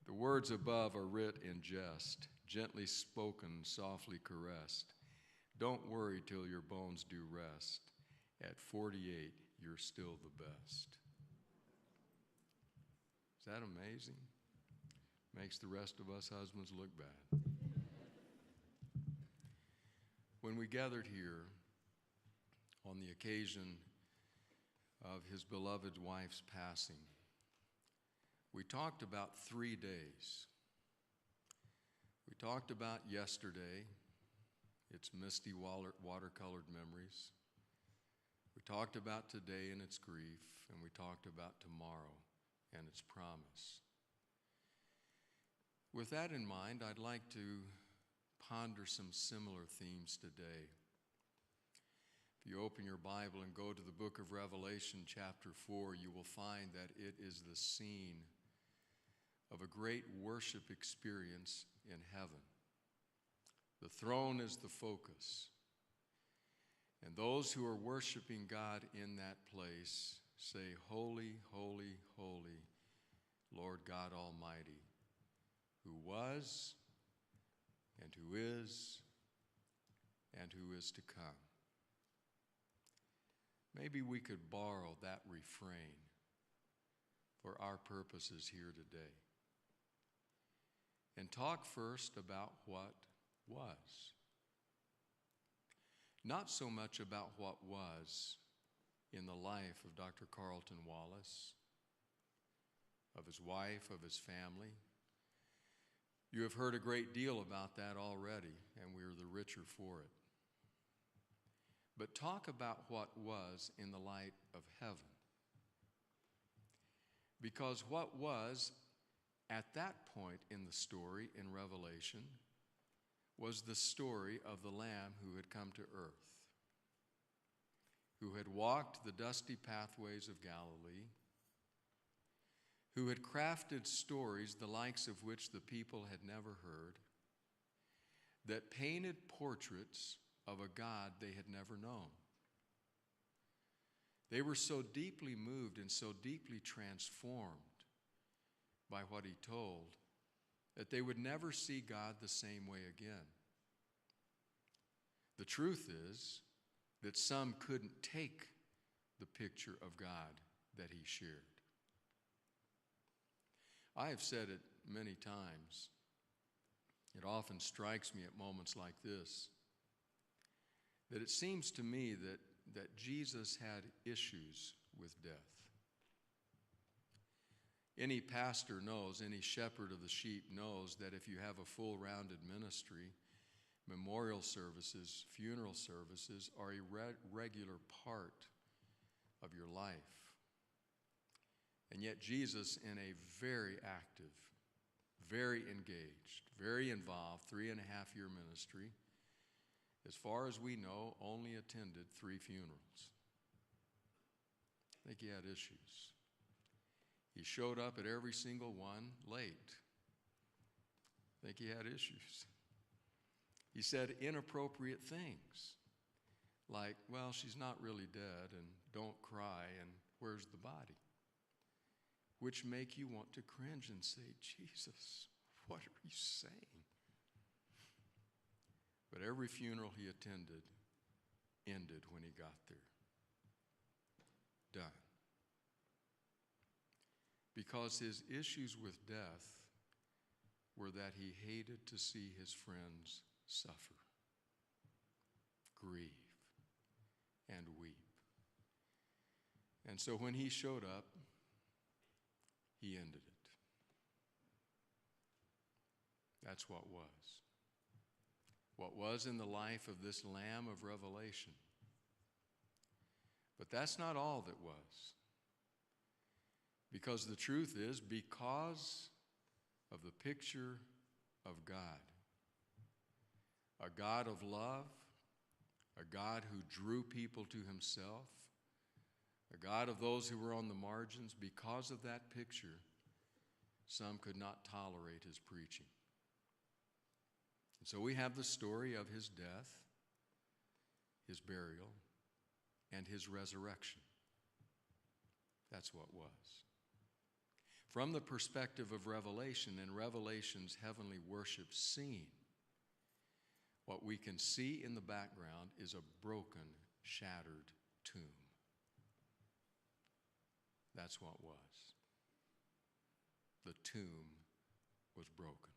The words above are writ in jest, gently spoken, softly caressed. Don't worry till your bones do rest. At 48, you're still the best. Is that amazing? Makes the rest of us husbands look bad. When we gathered here on the occasion of his beloved wife's passing, we talked about 3 days. We talked about yesterday, its misty watercolored memories. We talked about today and its grief, and we talked about tomorrow and its promise. With that in mind, I'd like to ponder some similar themes today. If you open your Bible and go to the book of Revelation, chapter 4, you will find that it is the scene of a great worship experience in heaven. The throne is the focus. And those who are worshiping God in that place say, "Holy, holy, holy, Lord God Almighty, who was, and who is to come." Maybe we could borrow that refrain for our purposes here today. And talk first about what was. Not so much about what was in the life of Dr. Carleton Wallace, of his wife, of his family. You have heard a great deal about that already, and we are the richer for it. But talk about what was in the light of heaven. Because what was at that point in the story in Revelation was the story of the Lamb who had come to earth, who had walked the dusty pathways of Galilee, who had crafted stories the likes of which the people had never heard, that painted portraits of a God they had never known. They were so deeply moved and so deeply transformed by what he told that they would never see God the same way again. The truth is that some couldn't take the picture of God that he shared. I have said it many times. It often strikes me at moments like this that it seems to me that Jesus had issues with death. Any pastor knows, any shepherd of the sheep knows that if you have a full-rounded ministry, memorial services, funeral services are a regular part of your life. And yet Jesus, in a very active, very engaged, very involved 3.5-year ministry, as far as we know, only attended 3 funerals. I think he had issues. He showed up at every single one late. I think he had issues. He said inappropriate things like, well, she's not really dead, and don't cry, and where's the body? Which make you want to cringe and say, Jesus, what are you saying? But every funeral he attended ended when he got there. Done. Because his issues with death were that he hated to see his friends suffer, grieve, and weep. And so when he showed up, he ended it. That's what was. What was in the life of this Lamb of Revelation. But that's not all that was. Because the truth is, because of the picture of God, a God of love, a God who drew people to himself, a God of those who were on the margins, because of that picture, some could not tolerate his preaching. And so we have the story of his death, his burial, and his resurrection. That's what was. From the perspective of Revelation and Revelation's heavenly worship scene, what we can see in the background is a broken, shattered tomb. That's what was. The tomb was broken.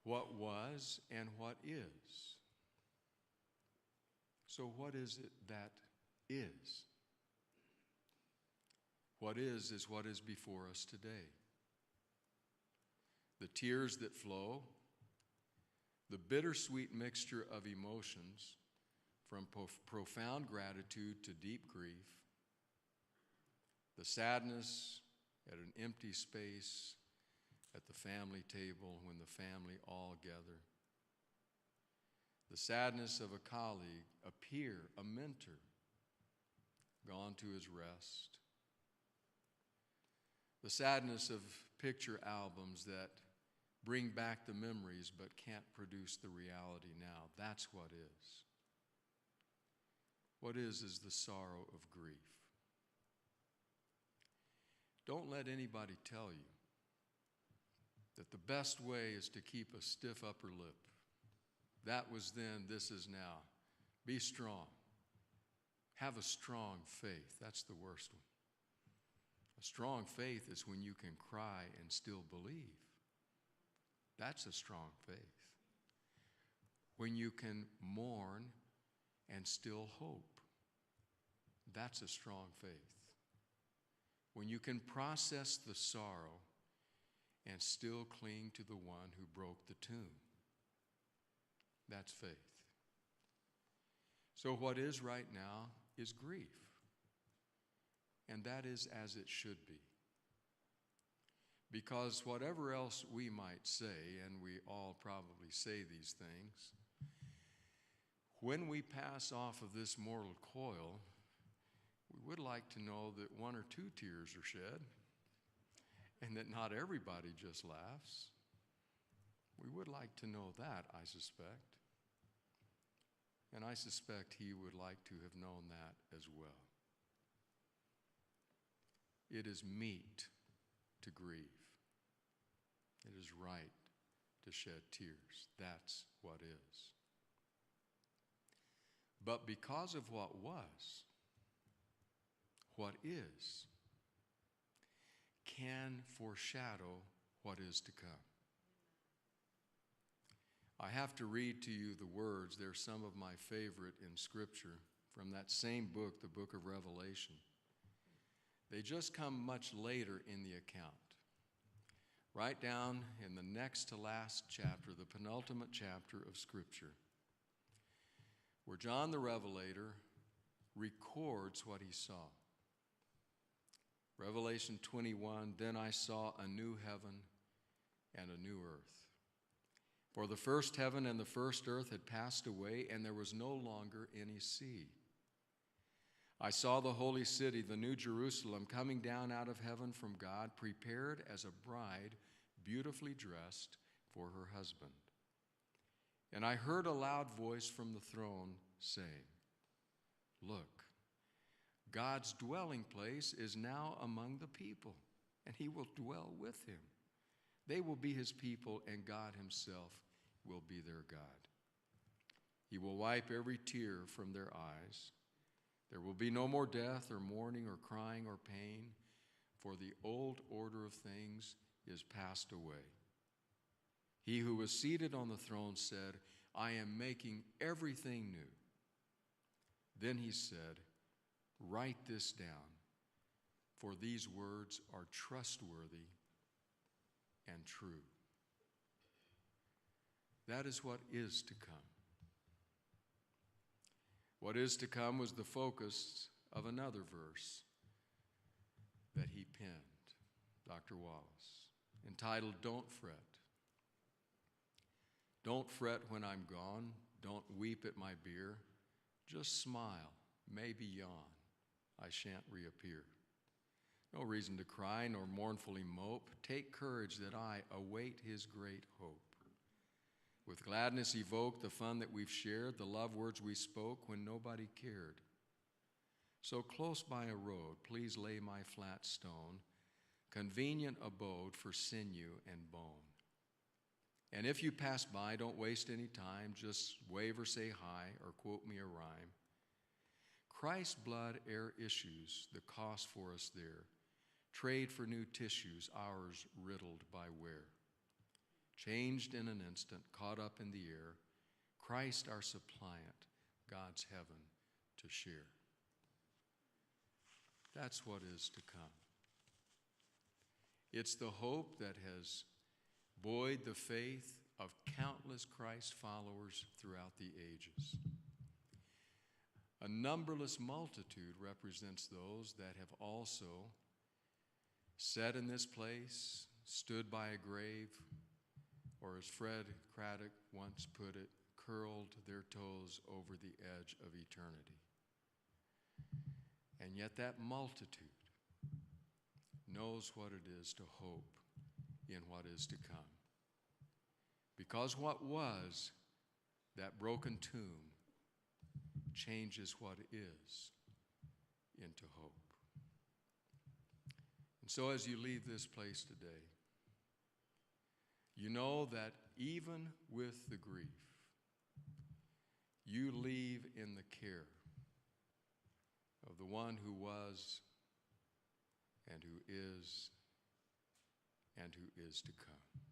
What was and what is. So what is it that is? What is what is before us today. The tears that flow, the bittersweet mixture of emotions from profound gratitude to deep grief, the sadness at an empty space at the family table when the family all gather, the sadness of a colleague, a peer, a mentor, gone to his rest, the sadness of picture albums that bring back the memories but can't produce the reality now. That's what is. What is the sorrow of grief. Don't let anybody tell you that the best way is to keep a stiff upper lip. That was then, this is now. Be strong. Have a strong faith. That's the worst one. A strong faith is when you can cry and still believe. That's a strong faith. When you can mourn and still hope. That's a strong faith. When you can process the sorrow and still cling to the one who broke the tomb. That's faith. So what is right now is grief. And that is as it should be. Because whatever else we might say, and we all probably say these things, when we pass off of this mortal coil, we would like to know that 1 or 2 tears are shed, and that not everybody just laughs. We would like to know that, I suspect. and I suspect he would like to have known that as well. It is meet to grieve. It is right to shed tears. That's what is. But because of what is, can foreshadow what is to come. I have to read to you the words. They're some of my favorite in Scripture from that same book, the book of Revelation. They just come much later in the account. Right down in the next to last chapter, the penultimate chapter of Scripture, where John the Revelator records what he saw. Revelation 21, then I saw a new heaven and a new earth. For the first heaven and the first earth had passed away, and there was no longer any sea. I saw the holy city, the new Jerusalem, coming down out of heaven from God, prepared as a bride, beautifully dressed for her husband. And I heard a loud voice from the throne saying, look, God's dwelling place is now among the people, and he will dwell with him. They will be his people, and God himself will be their God. He will wipe every tear from their eyes. There will be no more death or mourning or crying or pain, for the old order of things is passed away. He who was seated on the throne said, I am making everything new. Then he said, write this down, for these words are trustworthy and true. That is what is to come. What is to come was the focus of another verse that he penned, Dr. Wallace, entitled, Don't Fret. Don't fret when I'm gone. Don't weep at my bier. Just smile, maybe yawn. I shan't reappear. No reason to cry nor mournfully mope. Take courage that I await his great hope. With gladness evoke the fun that we've shared, the love words we spoke when nobody cared. So close by a road, please lay my flat stone, convenient abode for sinew and bone. And if you pass by, don't waste any time, just wave or say hi or quote me a rhyme. Christ's blood e'er issues the cost for us there. Trade for new tissues, ours riddled by wear. Changed in an instant, caught up in the air, Christ our suppliant, God's heaven to share. That's what is to come. It's the hope that has buoyed the faith of countless Christ followers throughout the ages. A numberless multitude represents those that have also sat in this place, stood by a grave, or as Fred Craddock once put it, curled their toes over the edge of eternity. And yet that multitude knows what it is to hope in what is to come. Because what was, that broken tomb, changes what is into hope. And so as you leave this place today, you know that even with the grief, you leave in the care of the one who was and who is to come.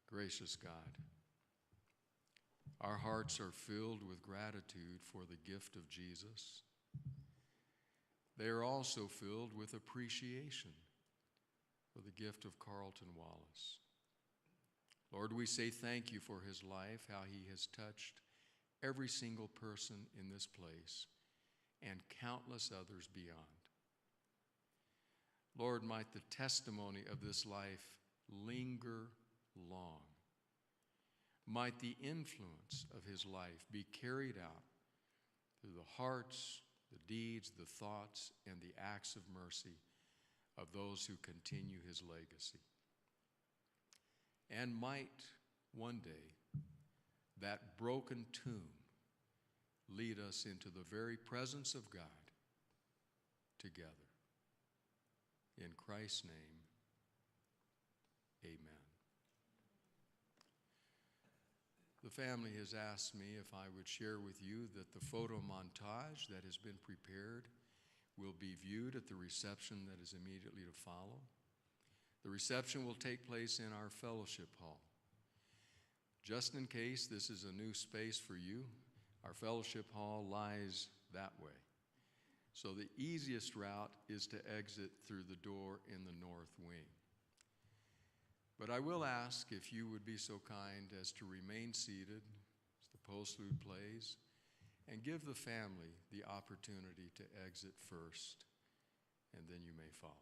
Gracious God, our hearts are filled with gratitude for the gift of Jesus. They are also filled with appreciation for the gift of Carleton Wallace. Lord, we say thank you for his life, how he has touched every single person in this place and countless others beyond. Lord, might the testimony of this life linger long. Might the influence of his life be carried out through the hearts, the deeds, the thoughts, and the acts of mercy of those who continue his legacy. And might one day that broken tomb lead us into the very presence of God together. In Christ's name, amen. The family has asked me if I would share with you that the photo montage that has been prepared will be viewed at the reception that is immediately to follow. The reception will take place in our fellowship hall. Just in case this is a new space for you, our fellowship hall lies that way. So the easiest route is to exit through the door in the north wing. But I will ask if you would be so kind as to remain seated as the postlude plays and give the family the opportunity to exit first, and then you may follow.